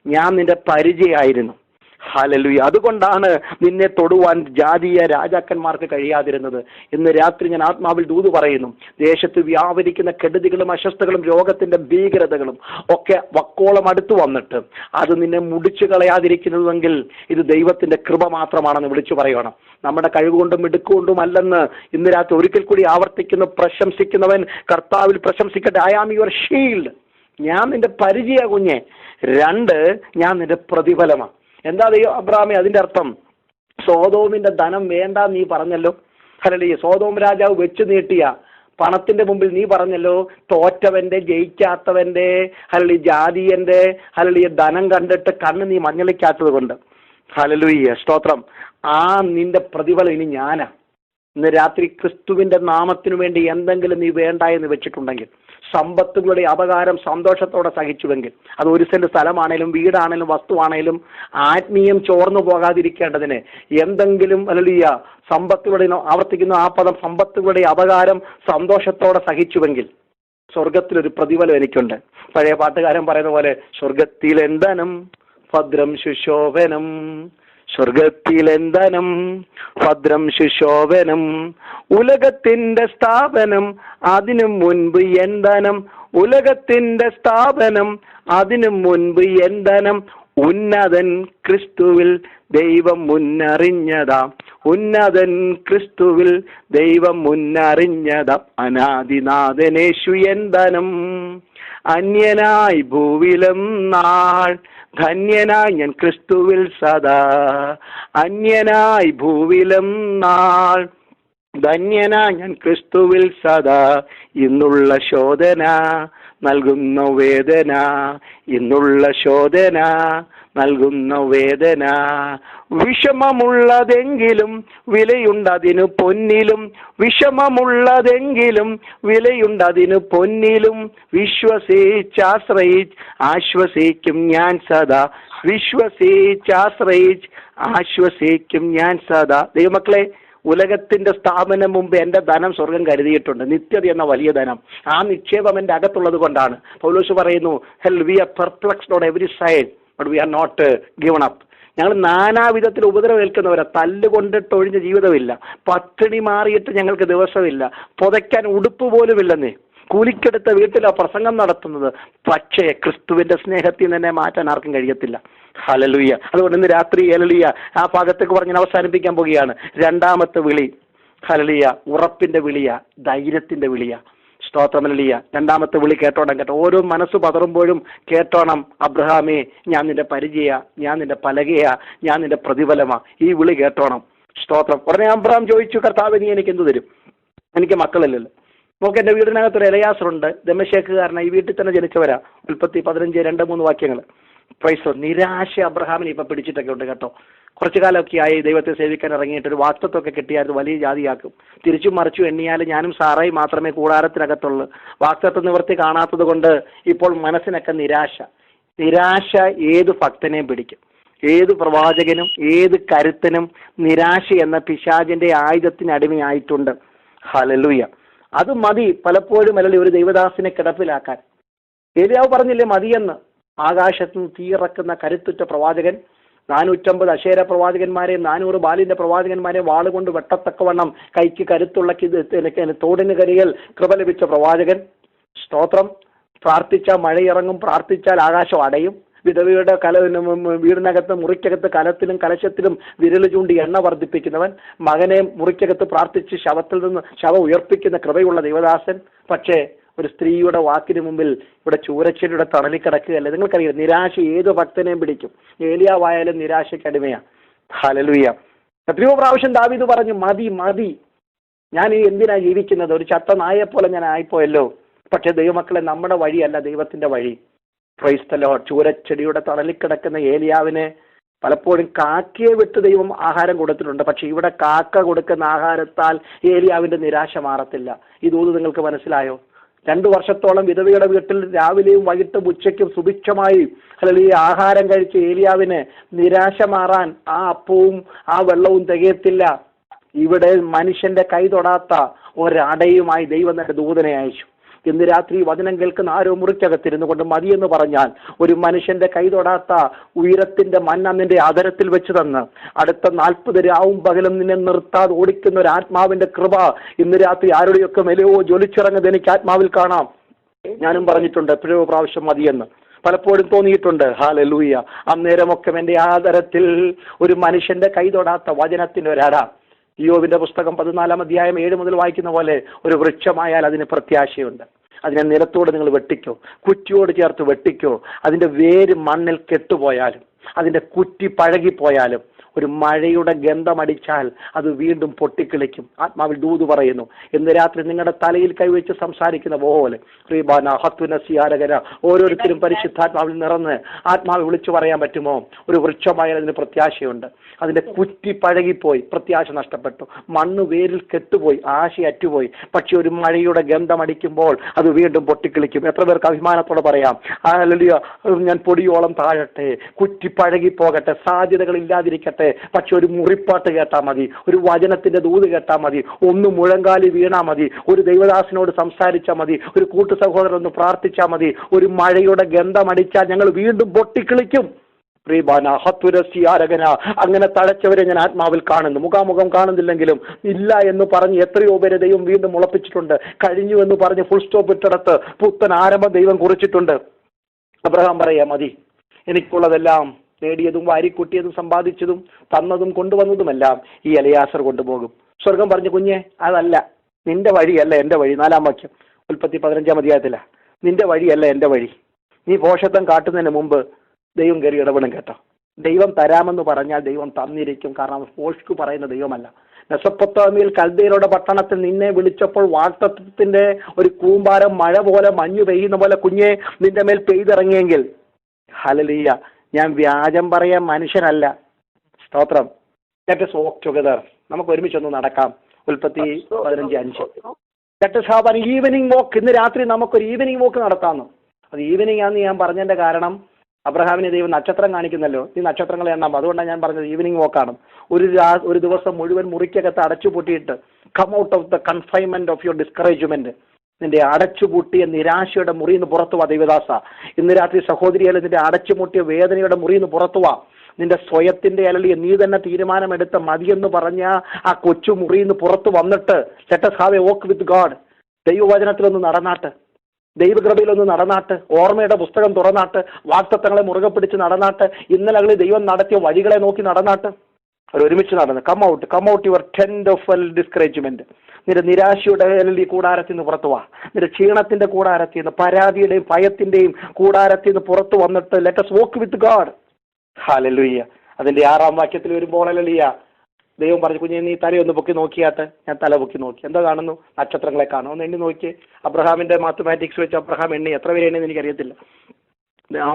ഞാൻ നിന്റെ പരിചയമായിരുന്നു. ഹല്ലേലൂയ. അതുകൊണ്ടാണ് നിന്നെ തൊടുവാൻ ജാതീയ രാജാക്കന്മാർക്ക് കഴിയാതിരുന്നത്. ഇന്ന് രാത്രി ഞാൻ ആത്മാവിൽ ദൂത് പറയുന്നു. ദേശത്ത് വ്യാപരിക്കുന്ന കെടുതികളും അസ്വസ്ഥതകളും രോഗത്തിന്റെ ഭീകരതകളും ഒക്കെ വക്കോളം അടുത്തു വന്നിട്ട് അത് നിന്നെ മുടിച്ചു കളയാതിരിക്കുന്നതെങ്കിൽ ഇത് ദൈവത്തിന്റെ കൃപ മാത്രമാണെന്ന് വിളിച്ചു പറയണം. നമ്മുടെ കഴിവുകൊണ്ടും മിടുക്കുകൊണ്ടും അല്ലെന്ന് ഇന്ന് രാത്രി ഒരിക്കൽ കൂടി ആവർത്തിക്കുന്നു. പ്രശംസിക്കുന്നവൻ കർത്താവിൽ പ്രശംസിക്കട്ടെ. I am your shield. ഞാൻ നിന്റെ പരിചയ കുഞ്ഞെ. 2, ഞാൻ നിന്റെ പ്രതിഫലമാണ്. എന്താ അബ്രാമേ അതിന്റെ അർത്ഥം? സോദോമിന്റെ ധനം വേണ്ട നീ പറഞ്ഞല്ലോ. ഹല്ലേലൂയ. സോദോം രാജാവ് വെച്ചു നീട്ടിയ പണത്തിന്റെ മുമ്പിൽ നീ പറഞ്ഞല്ലോ, തോറ്റവന്റെ, ജയിക്കാത്തവന്റെ, ഹല്ലേലൂയ, ജാതിയന്റെ, ഹല്ലേലൂയ, ധനം കണ്ടിട്ട് കണ്ണ് നീ മഞ്ഞളിക്കാത്തത് കൊണ്ട്. ഹല്ലേലൂയ, സ്തോത്രം. ആ നിന്റെ പ്രതിഫലം ഇനി ഞാനാ. ഇന്ന് രാത്രി ക്രിസ്തുവിന്റെ നാമത്തിനു വേണ്ടി എന്തെങ്കിലും നീ വേണ്ട എന്ന് വെച്ചിട്ടുണ്ടെങ്കിൽ, സമ്പത്തുകളുടെ അപകാരം സന്തോഷത്തോടെ സഹിച്ചുവെങ്കിൽ, അത് 1 സെന്റ് സ്ഥലമാണേലും വീടാണേലും വസ്തുവാണേലും ആത്മീയം ചോർന്നു പോകാതിരിക്കേണ്ടതിന് എന്തെങ്കിലും ഹല്ലേലൂയ സമ്പത്തുകളുടെ, ആവർത്തിക്കുന്ന ആ പദം, സമ്പത്തുകളുടെ അപകാരം സന്തോഷത്തോടെ സഹിച്ചുവെങ്കിൽ സ്വർഗത്തിലൊരു പ്രതിഫലം എനിക്കുണ്ട്. പഴയ പാട്ടുകാരൻ പറയുന്ന പോലെ, സ്വർഗത്തിലെന്തനം ഭദ്രം ശുശോഭനം, സ്വർഗത്തിലെന്തനം ഭദ്രം ശുശോഭനം, ഉലകത്തിന്റെ സ്ഥാപനം അതിനു മുൻപ് എന്തനം, ഉലകത്തിന്റെ സ്ഥാപനം അതിനു മുൻപ് എന്തനം, ഉന്നതൻ ക്രിസ്തുവിൽ ദൈവം മുന്നറിഞ്ഞതാം, ഉന്നതൻ ക്രിസ്തുവിൽ ദൈവം മുന്നറിഞ്ഞതാം, അനാദിനാഥനേശു എന്തനം, അന്യനായി ഭൂവിലും നാൾ ധന്യനായി ഞാൻ ക്രിസ്തുവിൽ സദാ, അന്യനായി ഭൂവിലും നാൾ ധന്യനായി ഞാൻ ക്രിസ്തുവിൽ സദാ, ഇന്നുള്ള ശോധന നൽകുന്ന വേദന, ഇന്നുള്ള ശോധന നൽകുന്ന വേദന, വിഷമമുള്ളതെങ്കിലും വിലയുണ്ടതിനു പൊന്നിലും, വിഷമമുള്ളതെങ്കിലും വിലയുണ്ടതിനു പൊന്നിലും, ആശ്വസിക്കും ഞാൻ സദാ, ആശ്വസിക്കും ഞാൻ സദാ. ദൈവമക്കളെ, ഉലകത്തിന്റെ സ്ഥാപനം മുമ്പ് എന്റെ ധനം സ്വർഗം കരുതിയിട്ടുണ്ട്, നിത്യത എന്ന വലിയ ധനം. ആ നിക്ഷേപം എന്റെ അകത്തുള്ളത് കൊണ്ടാണ് പൗലോസ് പറയുന്നു, hell we are perplexed on every side but we are not given up. ഞങ്ങൾ നാനാവിധത്തിൽ ഉപദ്രവേൽക്കുന്നവരാ. തല്ലുകൊണ്ടിട്ട് ഒഴിഞ്ഞ ജീവിതമില്ല, പട്ടിണി മാറിയിട്ട് ഞങ്ങൾക്ക് ദിവസമില്ല, പുതയ്ക്കാൻ ഉടുപ്പ് പോലുമില്ലെന്നേ, കൂലിക്കെടുത്ത വീട്ടിലാ പ്രസംഗം നടത്തുന്നത്. പക്ഷേ ക്രിസ്തുവിന്റെ സ്നേഹത്തിൽ തന്നെ മാറ്റാൻ ആർക്കും കഴിയത്തില്ല. ഹല്ലേലൂയ. അതുകൊണ്ട് ഇന്ന് രാത്രി ഹല്ലേലൂയ ആ ഭാഗത്തേക്ക് പറഞ്ഞ് അവസാനിപ്പിക്കാൻ പോവുകയാണ്. രണ്ടാമത്തെ വിളി ഹല്ലേലൂയ ഉറപ്പിന്റെ വിളിയാ, ധൈര്യത്തിന്റെ വിളിയാ. സ്തോത്രം. ഹല്ലേലൂയ. രണ്ടാമത്തെ വിളി കേട്ടോണം, കേട്ടോ. ഓരോ മനസ്സ് പതറുമ്പോഴും കേട്ടോണം, അബ്രഹാമേ ഞാൻ നിന്റെ പരിചയ, ഞാൻ നിന്റെ പലകയാ, ഞാൻ നിന്റെ പ്രതിഫലമാ. ഈ വിളി കേട്ടോണം. സ്തോത്രം. ഉടനെ അബ്രഹാം ചോദിച്ചു, കർത്താവേ നീ എനിക്ക് എന്ത് തരും? എനിക്ക് മക്കളില്ലല്ലോ. നോക്ക്, എൻ്റെ വീടിനകത്തൊരു എലയാസറുണ്ട്, ദമശേക്കുകാരനാണ്, ഈ വീട്ടിൽ തന്നെ ജനിച്ചവരാ. ഉൽപ്പത്തി 15:2-3 വാക്യങ്ങൾ. പ്രൈസ്. നിരാശ അബ്രഹാമിനെ ഇപ്പൊ പിടിച്ചിട്ടൊക്കെ ഉണ്ട്, കേട്ടോ. കുറച്ചു കാലമൊക്കെ ആയി ദൈവത്തെ സേവിക്കാൻ ഇറങ്ങിയിട്ട് ഒരു വാക്തത്വമൊക്കെ കിട്ടിയായിരുന്നു, വലിയ ജാതിയാക്കും. തിരിച്ചും മറിച്ചു എണ്ണിയാൽ ഞാനും സാറായി മാത്രമേ കൂടാരത്തിനകത്തുള്ളൂ. വാക്തത്വ നിവൃത്തി കാണാത്തത് കൊണ്ട് ഇപ്പോൾ മനസ്സിനൊക്കെ നിരാശ. നിരാശ ഏത് ഭക്തനെയും പിടിക്കും, ഏത് പ്രവാചകനും ഏത് കരുത്തനും നിരാശ എന്ന പിശാചിന്റെ ആയുധത്തിന് അടിമയായിട്ടുണ്ട്. ഹല്ലേലൂയ. അത് മതി പലപ്പോഴും അല്ലെങ്കിൽ ഒരു ദൈവദാസിനെ കിടപ്പിലാക്കാൻ. ഏലിയാവ് പറഞ്ഞില്ലേ മതിയെന്ന്. ആകാശത്ത് നിന്ന് തീയിറക്കുന്ന കരുത്തുറ്റ പ്രവാചകൻ, 450 അശേര പ്രവാചകന്മാരെയും 400 ബാലിന്റെ പ്രവാചകന്മാരെയും വാളുകൊണ്ട് വെട്ടത്തക്കവണ്ണം കൈക്ക് കരുത്തുള്ള തോടിന് കരികൾ കൃപ ലഭിച്ച പ്രവാചകൻ. സ്തോത്രം. പ്രാർത്ഥിച്ചാൽ മഴയിറങ്ങും, പ്രാർത്ഥിച്ചാൽ ആകാശം അടയും. വിധവയുടെ വീടിനകത്ത് മുറിക്കകത്ത് കലത്തിലും കലശത്തിലും വിരൽ ചൂണ്ടി എണ്ണ വർദ്ധിപ്പിക്കുന്നവൻ, മകനെ മുറിക്കകത്ത് പ്രാർത്ഥിച്ച് ശവത്തിൽ നിന്ന് ശവം ഉയർപ്പിക്കുന്ന കൃപയുള്ള ദൈവദാസൻ. പക്ഷേ ഒരു സ്ത്രീയുടെ വാക്കിന് മുമ്പിൽ ഇവിടെ ചൂരച്ചെടിയുടെ തണലിൽ കിടക്കുകയല്ലേ. നിങ്ങൾക്കറിയാം, നിരാശ ഏത് ഭക്തനെയും പിടിക്കും. ഏലിയാവായാലും നിരാശയ്ക്ക് അടിമയാ. ഹല്ലേലൂയ. എത്രയോ പ്രാവശ്യം ദാവീദ് പറഞ്ഞു, മതി മതി, ഞാൻ ഈ എന്തിനാ ജീവിക്കുന്നത്, ഒരു ചത്ത നായെപ്പോലെ ഞാൻ ആയിപ്പോയല്ലോ. പക്ഷെ ദൈവമക്കളെ, നമ്മുടെ വഴിയല്ല ദൈവത്തിന്റെ വഴി. Praise the Lord. ചൂരച്ചെടിയുടെ തണലിൽ കിടക്കുന്ന ഏലിയാവിനെ പലപ്പോഴും കാക്കയെ വിട്ട് ദൈവം ആഹാരം കൊടുത്തിട്ടുണ്ട്. പക്ഷെ ഇവിടെ കാക്ക കൊടുക്കുന്ന ആഹാരത്താൽ ഏലിയാവിന്റെ നിരാശ മാറത്തില്ല. ഇതൊന്നും നിങ്ങൾക്ക് മനസ്സിലായോ? 2 വർഷത്തോളം വിധവയുടെ വീട്ടിൽ രാവിലെയും വൈകിട്ടും ഉച്ചയ്ക്കും സുഭിക്ഷമായി അല്ലെങ്കിൽ ആഹാരം കഴിച്ച ഏലിയാവിന് നിരാശ മാറാൻ ആ അപ്പവും ആ വെള്ളവും തികയത്തില്ല. ഇവിടെ മനുഷ്യന്റെ കൈ തൊടാത്ത ഒരടയുമായി ദൈവം തന്റെ ദൂതനെ അയച്ചു. ഇന്ന് രാത്രി വചനം കേൾക്കുന്ന ആരോ മുറിക്കകത്തിരുന്നു കൊണ്ട് മതിയെന്ന് പറഞ്ഞാൽ, ഒരു മനുഷ്യന്റെ കൈ തൊടാത്ത ഉയരത്തിന്റെ മന്ന നിന്റെ ആദരത്തിൽ വെച്ച് തന്ന് അടുത്ത 40 രാവും പകലും നിന്നെ നിർത്താതെ ഓടിക്കുന്ന ഒരു ആത്മാവിന്റെ കൃപ ഇന്ന് രാത്രി ആരുടെയൊക്കെ മെലയോ ജ്വലിച്ചിറങ്ങുന്നത് എനിക്ക് ആത്മാവിൽ കാണാം. ഞാനും പറഞ്ഞിട്ടുണ്ട് എപ്പോഴോ പ്രാവശ്യം മതിയെന്ന്, പലപ്പോഴും തോന്നിയിട്ടുണ്ട്. ഹല്ലേലൂയ. അന്നേരമൊക്കെ എൻ്റെ ആദരത്തിൽ ഒരു മനുഷ്യന്റെ കൈ തൊടാത്ത വചനത്തിന് ഒരട. യോബിന്റെ പുസ്തകം 14-ാം അധ്യായം 7 മുതൽ വായിക്കുന്ന പോലെ, ഒരു വൃക്ഷമായാൽ അതിന് പ്രത്യാശയുണ്ട്. അതിനെ നിലത്തോട് നിങ്ങൾ വെട്ടിക്കോ, കുറ്റിയോട് ചേർത്ത് വെട്ടിക്കോ, അതിന്റെ വേര് മണ്ണിൽ കെട്ടുപോയാലും അതിന്റെ കുറ്റി പഴകിപ്പോയാലും ഒരു മഴയുടെ ഗന്ധമടിച്ചാൽ അത് വീണ്ടും പൊട്ടിക്കിളിക്കും. ആത്മാവിൽ ദൂത് പറയുന്നു. ഇന്ന് രാത്രി നിങ്ങളുടെ തലയിൽ കൈവച്ച് സംസാരിക്കുന്ന പോലെ ഓരോരുത്തരും പരിശുദ്ധാത്മാവിൽ നിറന്ന് ആത്മാവ് വിളിച്ചു പറയാൻ പറ്റുമോ? ഒരു വൃക്ഷമായാൽ അതിന് പ്രത്യാശയുണ്ട്. അതിന്റെ കുറ്റി പഴകിപ്പോയി, പ്രത്യാശ നഷ്ടപ്പെട്ടു, മണ്ണ് വേരിൽ കെട്ടുപോയി, ആശ അറ്റുപോയി. പക്ഷെ ഒരു മഴയുടെ ഗന്ധമടിക്കുമ്പോൾ അത് വീണ്ടും പൊട്ടിക്കിളിക്കും. എത്ര പേർക്ക് അഭിമാനത്തോടെ പറയാം, ഹല്ലേലൂയ, ഞാൻ പൊടിയോളം താഴട്ടെ, കുറ്റി പഴകി പോകട്ടെ, സാധ്യതകൾ ഇല്ലാതിരിക്കട്ടെ, പക്ഷെ ഒരു മുറിപ്പാട്ട് കേട്ടാൽ മതി, ഒരു വചനത്തിന്റെ ദൂത് കേട്ടാൽ മതി, ഒന്ന് മുഴങ്കാലി വീണാൽ മതി, ഒരു ദൈവദാസനോട് സംസാരിച്ചാൽ മതി, ഒരു കൂട്ടു സഹോദരൻ ഒന്ന് പ്രാർത്ഥിച്ചാൽ മതി. ഒരു മഴയുടെ ഗന്ധമടിച്ചാൽ ഞങ്ങൾ വീണ്ടും പൊട്ടിക്കിളിക്കും. അങ്ങനെ തഴച്ചവരെ ഞാൻ ആത്മാവിൽ കാണുന്നു. മുഖാമുഖം കാണുന്നില്ലെങ്കിലും ഇല്ല എന്ന് പറഞ്ഞ് എത്രയോ പേരെ ദൈവം വീണ്ടും മുളപ്പിച്ചിട്ടുണ്ട്. കഴിഞ്ഞു എന്ന് പറഞ്ഞ് ഫുൾ സ്റ്റോപ്പ് ഇട്ടിടത്ത് പുത്തൻ ആരംഭം ദൈവം കുറിച്ചിട്ടുണ്ട്. അബ്രഹാം പറയാ, മതി, എനിക്കുള്ളതെല്ലാം നേടിയതും വാരിക്കൂട്ടിയതും സമ്പാദിച്ചതും തന്നതും കൊണ്ടുവന്നതുമെല്ലാം ഈ എലയാസർ കൊണ്ടുപോകും. സ്വർഗം പറഞ്ഞു, കുഞ്ഞെ, അതല്ല, നിന്റെ വഴിയല്ല എൻ്റെ വഴി. 4-ാം വാക്യം ഉൽപ്പത്തി 15-ാം അധ്യായത്തിലാ. നിന്റെ വഴിയല്ല എൻ്റെ വഴി. നീ ഭോഷത്വം കാട്ടുന്നതിന് മുമ്പ് ദൈവം കയറി ഇടപെടും. കേട്ടോ, ദൈവം തരാമെന്ന് പറഞ്ഞാൽ ദൈവം തന്നിരിക്കും. കാരണം ഫോഷ്ക്ക് പറയുന്ന ദൈവമല്ല. മെസൊപ്പൊത്താമിയിൽ കൽദയരുടെ പട്ടണത്തിൽ നിന്നെ വിളിച്ചപ്പോൾ വാഗ്ദത്തത്തിന്റെ ഒരു കൂമ്പാരം മഴ പോലെ മഞ്ഞു പെയ്യുന്ന പോലെ കുഞ്ഞെ നിന്റെ മേൽ പെയ്തിറങ്ങിയെങ്കിൽ, ഹല്ലേലൂയ, ഞാൻ വ്യാജം പറയാൻ മനുഷ്യനല്ല. സ്തോത്രം. Let us walk together. നമുക്ക് ഒരുമിച്ചൊന്ന് നടക്കാം. ഉൽപ്പത്തി 15:5. Let us have an evening walk. ഇന്ന് രാത്രി നമുക്കൊരു ഈവനിങ് വോക്ക് നടത്താമെന്ന്. അത് ഈവനിങ് ആണെന്ന് ഞാൻ പറഞ്ഞതിന്റെ കാരണം, അബ്രഹാമിനെ ദൈവം നക്ഷത്രം കാണിക്കുന്നല്ലോ, ഈ നക്ഷത്രങ്ങളെ എണ്ണാം. അതുകൊണ്ടാണ് ഞാൻ പറഞ്ഞത് ഈവനിങ് വോക്കാണ്. ഒരു ദിവസം മുഴുവൻ മുറിക്കകത്ത് അടച്ചുപൂട്ടിയിട്ട് come out of the confinement of your discouragement, നിന്റെ അടച്ചുപൂട്ടിയ നിരാശയുടെ മുറിയിൽ നിന്ന് പുറത്തുവാ ദൈവദാസ. ഇന്ന് രാത്രി സഹോദരിയാലും നിന്റെ അടച്ചുപൂട്ടിയ വേദനയുടെ മുറിയിൽ നിന്ന് പുറത്തുവാ. നിന്റെ സ്വയത്തിന്റെ അലളിയ നീ തന്നെ തീരുമാനമെടുത്ത മതിയെന്ന് പറഞ്ഞ ആ കൊച്ചു മുറിയിൽ നിന്ന് പുറത്തു വന്നിട്ട് let us have a walk with God. ദൈവവചനത്തിലൊന്ന് നടന്നാട്ട്, ദൈവകൃപയിലൊന്ന് നടന്നാട്ട്, ഓർമ്മയുടെ പുസ്തകം തുറന്നാട്ട്, വാഗ്ദത്തങ്ങളെ മുറുകെ പിടിച്ച് നടന്നാട്ട്, ഇന്നലകളിൽ ദൈവം നടത്തിയ വഴികളെ നോക്കി നടന്നാട്ട്. അവരൊരുമിച്ച് നടന്ന് come out your tent of discouragement. നിന്റെ നിരാശയുടെ ഈ കൂടാരത്തിൽ നിന്ന് പുറത്തു വാ. നിന്റെ ക്ഷീണത്തിന്റെ കൂടാരത്തിൽ നിന്ന്, പരാതിയുടെയും ഭയത്തിന്റെയും കൂടാരത്തിൽ നിന്ന് പുറത്തു വന്നിട്ട് let us walk with God. Hallelujah. അതിന്റെ 6-ാം വാക്യത്തിൽ വരുമ്പോൾ ഹല്ലേലൂയ, ദൈവം പറഞ്ഞു, കുഞ്ഞെ നീ തലയൊന്ന് പൊക്കി നോക്കിയാട്ട്. ഞാൻ തല പൊക്കി നോക്കി. എന്താ കാണുന്നു? നക്ഷത്രങ്ങളെ കാണും. ഒന്ന് എണ്ണി നോക്കി. അബ്രഹാമിന്റെ മാത്തമാറ്റിക്സ് വെച്ച് അബ്രഹാം എണ്ണി. എത്ര പേര് എണ്ണിയെന്ന് എനിക്കറിയത്തില്ല.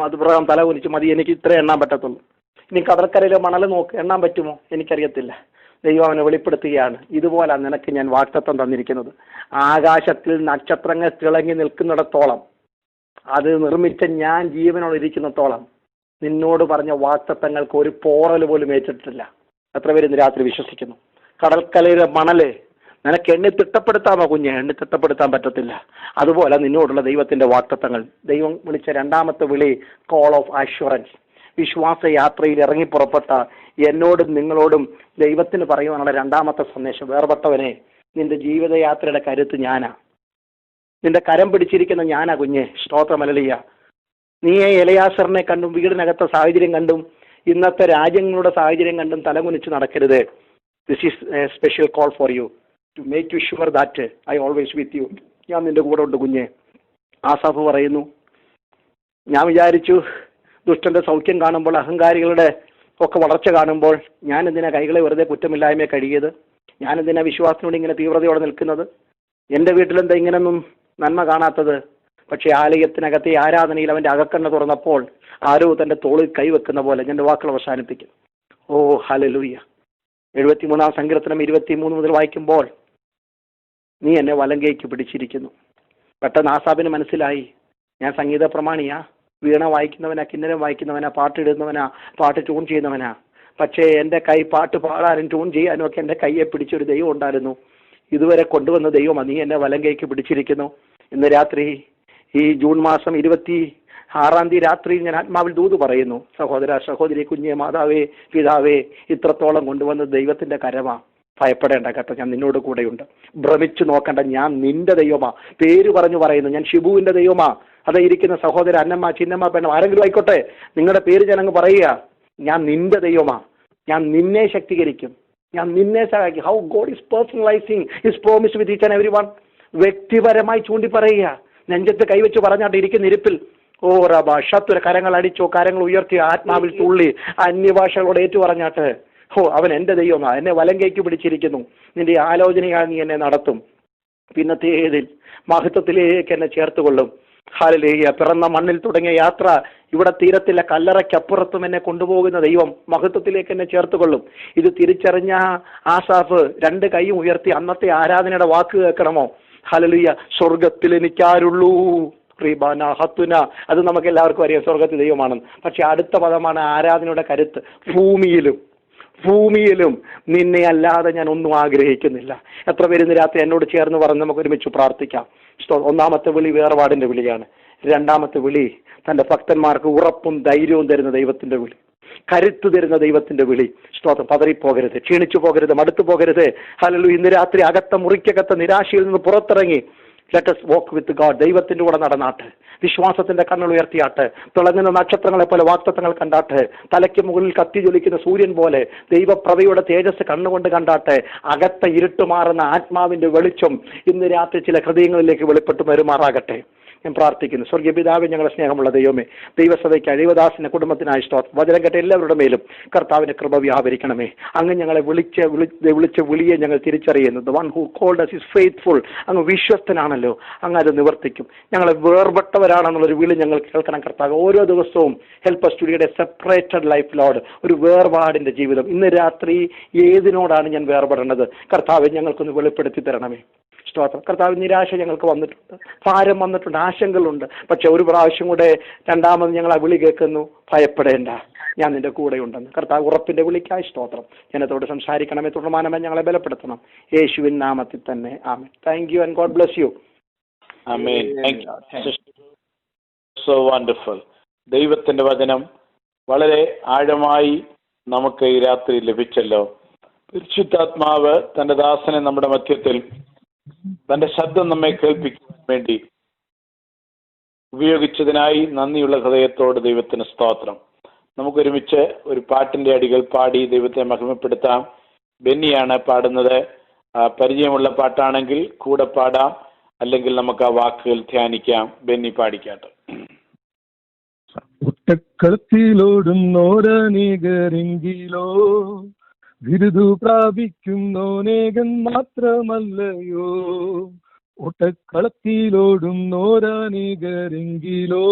അബ്രഹാം തല കുനിച്ച്, മതി, എനിക്ക് ഇത്ര എണ്ണാൻ പറ്റത്തുള്ളൂ. ഇനി കടൽക്കരയിലെ മണൽ നോക്ക്, എണ്ണാൻ പറ്റുമോ? എനിക്കറിയത്തില്ല. ദൈവം അവനെ വെളിപ്പെടുത്തുകയാണ്. ഇതുപോലെ നിനക്ക് ഞാൻ വാഗ്ദത്തം തന്നിരിക്കുന്നത്. ആകാശത്തിൽ നക്ഷത്രങ്ങൾ തിളങ്ങി നിൽക്കുന്നിടത്തോളം, അത് നിർമ്മിച്ച ഞാൻ ജീവനോട് ഇരിക്കുന്നിടത്തോളം നിന്നോട് പറഞ്ഞ വാഗ്ദത്തങ്ങൾക്ക് ഒരു പോറൽ പോലും ഏറ്റിട്ടില്ല. എത്ര പേര് ഇന്ന് രാത്രി വിശ്വസിക്കുന്നു? കടൽക്കരയിലെ മണല് നിനക്ക് എണ്ണി തിട്ടപ്പെടുത്താമോ കുഞ്ഞെ? എണ്ണി തിട്ടപ്പെടുത്താൻ പറ്റത്തില്ല. അതുപോലെ നിന്നോടുള്ള ദൈവത്തിന്റെ വാഗ്ദത്തങ്ങൾ. ദൈവം വിളിച്ച 2-ാമത്തെ വിളി കോൾ ഓഫ് അഷ്വറൻസ്. വിശ്വാസ യാത്രയിൽ ഇറങ്ങി പുറപ്പെട്ട എന്നോടും നിങ്ങളോടും ദൈവത്തിന് പറയുവാനുള്ള 2-ാമത്തെ സന്ദേശം, വേർപെട്ടവനെ, നിന്റെ ജീവിതയാത്രയുടെ കരുത്ത് ഞാനാ. നിന്റെ കരം പിടിച്ചിരിക്കുന്ന ഞാനാ കുഞ്ഞെ. സ്തോത്രമല്ലേലൂയ. നീ എലയാസറിനെ കണ്ടും വീടിനകത്തെ സാഹചര്യം കണ്ടും ഇന്നത്തെ രാജ്യങ്ങളുടെ സാഹചര്യം കണ്ടും തലകുനിച്ച് നടക്കരുത്. This is a special call for you to make you sure that I always with you. ഞാൻ നിന്റെ കൂടെ ഉണ്ട് കുഞ്ഞെ. ആസാഫ് പറയുന്നു, ഞാൻ വിചാരിച്ചു ദുഷ്ടന്റെ സൗഖ്യം കാണുമ്പോൾ, അഹങ്കാരികളുടെ ഒക്കെ വളർച്ച കാണുമ്പോൾ, ഞാൻ എന്തിനാ കൈകളെ വെറുതെ കുറ്റമില്ലായ്മയെ കഴിയത്? ഞാൻ എന്തിനാ വിശ്വാസത്തിനോട് ഇങ്ങനെ തീവ്രതയോടെ നിൽക്കുന്നത്? എൻ്റെ വീട്ടിലെന്താ ഇങ്ങനൊന്നും നന്മ കാണാത്തത്? പക്ഷേ ആലയത്തിനകത്തെ ആരാധനയിൽ അവൻ്റെ അകക്കണ്ണ് തുറന്നപ്പോൾ ആരോ തൻ്റെ തോളിൽ കൈവെക്കുന്ന പോലെ. എൻ്റെ വാക്കുകൾ അവസാനിപ്പിക്കും. ഓ ഹല്ലേലൂയ. 73-ാം സങ്കീർത്തനം 23 മുതൽ വായിക്കുമ്പോൾ, നീ എന്നെ വലങ്കയ്ക്ക് പിടിച്ചിരിക്കുന്നു. പെട്ടെന്ന് ആസാബിന് മനസ്സിലായി, ഞാൻ സംഗീത പ്രമാണിയാ, വീണ വായിക്കുന്നവനാ, കിന്നരം വായിക്കുന്നവനാ, പാട്ടിടുന്നവനാ, പാട്ട് ട്യൂൺ ചെയ്യുന്നവനാ. പക്ഷേ എൻ്റെ കൈ പാട്ട് പാടാനും ട്യൂൺ ചെയ്യാനും ഒക്കെ എൻ്റെ കൈയെ പിടിച്ചൊരു ദൈവം ഉണ്ടായിരുന്നു. ഇതുവരെ കൊണ്ടുവന്ന ദൈവമാണ്. നീ എന്നെ വലങ്കയ്ക്ക് പിടിച്ചിരിക്കുന്നു. ഇന്ന് രാത്രി ഈ ജൂൺ മാസം 26-ാം തീയതി രാത്രി ഞാൻ ആത്മാവിൽ ദൂത് പറയുന്നു. സഹോദര, സഹോദരി, കുഞ്ഞെ, മാതാവേ, പിതാവേ, ഇത്രത്തോളം കൊണ്ടുവന്ന ദൈവത്തിന്റെ കരമാ. ഭയപ്പെടേണ്ട കേട്ടോ, ഞാൻ നിന്നോട് കൂടെയുണ്ട്. ഭ്രമിച്ചു നോക്കണ്ട, ഞാൻ നിന്റെ ദൈവമാ. പേര് പറഞ്ഞു പറയുന്നു, ഞാൻ ഷിബുവിന്റെ ദൈവമാ. അതെ ഇരിക്കുന്ന സഹോദര, അന്നമ്മ, ചിന്നമ്മ, പെണ്ണ, ആരെങ്കിലും ആയിക്കോട്ടെ, നിങ്ങളുടെ പേര് ഞാൻ അങ്ങ് പറയുക. ഞാൻ നിന്റെ ദൈവമാ. ഞാൻ നിന്നെ ശക്തീകരിക്കും, ഞാൻ നിന്നെ സഹായിക്കും. How God is personalising his promise with each and every one. വ്യക്തിപരമായി ചൂണ്ടി പറയുക. നെഞ്ചത്ത് കൈവച്ച് പറഞ്ഞാട്ട് ഇരിക്കുന്ന ഇരിപ്പിൽ, ഓ റബ ഷത്തുര, കരങ്ങൾ അടിച്ചോ, കരങ്ങൾ ഉയർത്തി, ആത്മാവിൽ തുള്ളി, അന്യഭാഷകളോട് ഏറ്റു പറഞ്ഞാട്ട്, അവൻ എൻ്റെ ദൈവമാണ്, എന്നെ വലങ്കയ്ക്ക് പിടിച്ചിരിക്കുന്നു, നിന്റെ ആലോചനയാൽ നീ എന്നെ നടത്തും, പിന്നത്തേതിൽ മഹത്വത്തിലേക്ക് എന്നെ ചേർത്തുകൊള്ളും. ഹല്ലേലൂയ. പിറന്ന മണ്ണിൽ തുടങ്ങിയ യാത്ര ഇവിടെ തീരത്തില്ല, കല്ലറയ്ക്കപ്പുറത്തും എന്നെ കൊണ്ടുപോകുന്ന ദൈവം മഹത്വത്തിലേക്ക് എന്നെ ചേർത്തുകൊള്ളും. ഇത് തിരിച്ചറിഞ്ഞ ആസാഫ് രണ്ട് കൈയും ഉയർത്തി അന്നത്തെ ആരാധനയുടെ വാക്ക് കേൾക്കണമോ? ഹല്ലേലൂയ. സ്വർഗത്തിൽ എനിക്കാരുള്ളൂ റീബാന ഹത്തുന. അത് നമുക്ക് എല്ലാവർക്കും അറിയാം, സ്വർഗത്തിൽ ദൈവമാണെന്ന്. പക്ഷെ അടുത്ത പദമാണ് ആരാധനയുടെ കരുത്ത്. ഭൂമിയിലും നിന്നെ അല്ലാതെ ഞാൻ ഒന്നും ആഗ്രഹിക്കുന്നില്ല. എത്ര പേര് ഇന്ന് രാത്രി എന്നോട് ചേർന്ന് പറഞ്ഞ് നമുക്ക് ഒരുമിച്ച് പ്രാർത്ഥിക്കാം. ഒന്നാമത്തെ വിളി വേർപാടിന്റെ വിളിയാണ്. രണ്ടാമത്തെ വിളി തന്റെ ഭക്തന്മാർക്ക് ഉറപ്പും ധൈര്യവും തരുന്ന ദൈവത്തിന്റെ വിളി, കരുത്ത് തരുന്ന ദൈവത്തിന്റെ വിളി. സ്തോത്രം. പതറിപ്പോകരുത്, ക്ഷീണിച്ചു പോകരുത്, മടുത്തു പോകരുത്. ഹല്ലേലൂയ. ഇന്ന് രാത്രി അകത്ത മുറിക്കകത്ത നിരാശയിൽ നിന്ന് പുറത്തിറങ്ങി let us walk with God. ദൈവത്തിന്റെ കൂടെ നടന്നാട്ട്, വിശ്വാസത്തിന്റെ കണ്ണുകൾ ഉയർത്തിയാട്ട്, തിളങ്ങുന്ന നക്ഷത്രങ്ങളെ പോലെ വാക്തത്വങ്ങൾ കണ്ടാട്ട്, തലയ്ക്ക് മുകളിൽ കത്തി ജ്വലിക്കുന്ന സൂര്യൻ പോലെ ദൈവപ്രഭയുടെ തേജസ് കണ്ണുകൊണ്ട് കണ്ടാട്ട്, അകത്ത ഇരുട്ടുമാറുന്ന ആത്മാവിന്റെ വെളിച്ചം ഇന്ന് രാത്രി ചില ഹൃദയങ്ങളിലേക്ക് വെളിപ്പെട്ട് വരുമാറാകട്ടെ. ഞാൻ പ്രാർത്ഥിക്കുന്നു. സ്വർഗീയ പിതാവേ, ഞങ്ങളുടെ സ്നേഹമുള്ള ദൈവമേ, ദൈവസഭയ്ക്ക് അഴിവദാസിന്റെ കുടുംബത്തിനായി സ്തോത്രം. വചനം കേട്ട എല്ലാവരുടെ മേലും കർത്താവിന്റെ കൃപ വ്യാപരിക്കണമേ. അങ്ങ് ഞങ്ങളെ വിളിച്ച വിളിയെ ഞങ്ങൾ തിരിച്ചറിയുന്നു. The one who called us is faithful. അങ്ങ് വിശ്വസ്തനാണല്ലോ, അങ്ങ് അത് നിവർത്തിക്കും. ഞങ്ങളെ വേർപെട്ടവരാണെന്നുള്ളൊരു വിളി ഞങ്ങൾ കേൾക്കണം കർത്താവ്. ഓരോ ദിവസവും help us to lead a separated life, Lord. ഒരു വേർപാടിന്റെ ജീവിതം. ഇന്ന് രാത്രി ഏതിനോടാണ് ഞാൻ വേർപെടേണ്ടത് കർത്താവെ, ഞങ്ങൾക്കൊന്ന് വെളിപ്പെടുത്തി തരണമേ. സ്തോത്രം. കർത്താവ്, നിരാശ ഞങ്ങൾക്ക് വന്നിട്ടുണ്ട്, ഭാരം വന്നിട്ടുണ്ട്, ആശങ്കകളുണ്ട്. പക്ഷെ ഒരു പ്രാവശ്യം കൂടെ രണ്ടാമത് ഞങ്ങൾ ആ വിളി കേൾക്കുന്നു, ഭയപ്പെടേണ്ട, ഞാൻ നിന്റെ കൂടെ ഉണ്ടെന്ന്. കർത്താവ്, ഉറപ്പിന്റെ വിളിക്കായി സ്തോത്രം. ജനത്തോട് സംസാരിക്കണമേ, തുടർമാനമേ ഞങ്ങളെ ബലപ്പെടുത്തണം. യേശുവിൻ നാമത്തിൽ തന്നെ ആമേൻ. Thank you and God bless you. ആമേൻ. So wonderful. ദൈവത്തിന്റെ വചനം വളരെ ആഴമായി നമുക്ക് ഈ രാത്രി ലഭിച്ചല്ലോ. പരിശുദ്ധാത്മാവ് തന്റെ ദാസനെ നമ്മുടെ മധ്യത്തിൽ തന്റെ ശബ്ദം നമ്മെ കേൾപ്പിക്കാൻ വേണ്ടി ഉപയോഗിച്ചതിനായി നന്ദിയുള്ള ഹൃദയത്തോട് ദൈവത്തിന് സ്തോത്രം. നമുക്കൊരുമിച്ച് ഒരു പാട്ടിന്റെ അടികൾ പാടി ദൈവത്തെ മഹിമപ്പെടുത്താം. ബെന്നിയാണ് പാടുന്നത്. പരിചയമുള്ള പാട്ടാണെങ്കിൽ കൂടെ പാടാം, അല്ലെങ്കിൽ നമുക്ക് ആ വാക്കുകൾ ധ്യാനിക്കാം. ബെന്നി പാടിക്കാട്ടെ. ഒട്ടക്കളത്തിലോടുന്നോരനേകരെങ്കിലോ ബിരുദു പ്രാപിക്കുന്നോനേകൻ മാത്രമല്ലയോ. ഒട്ടക്കളത്തിലോടുന്നോരനേകരെങ്കിലോ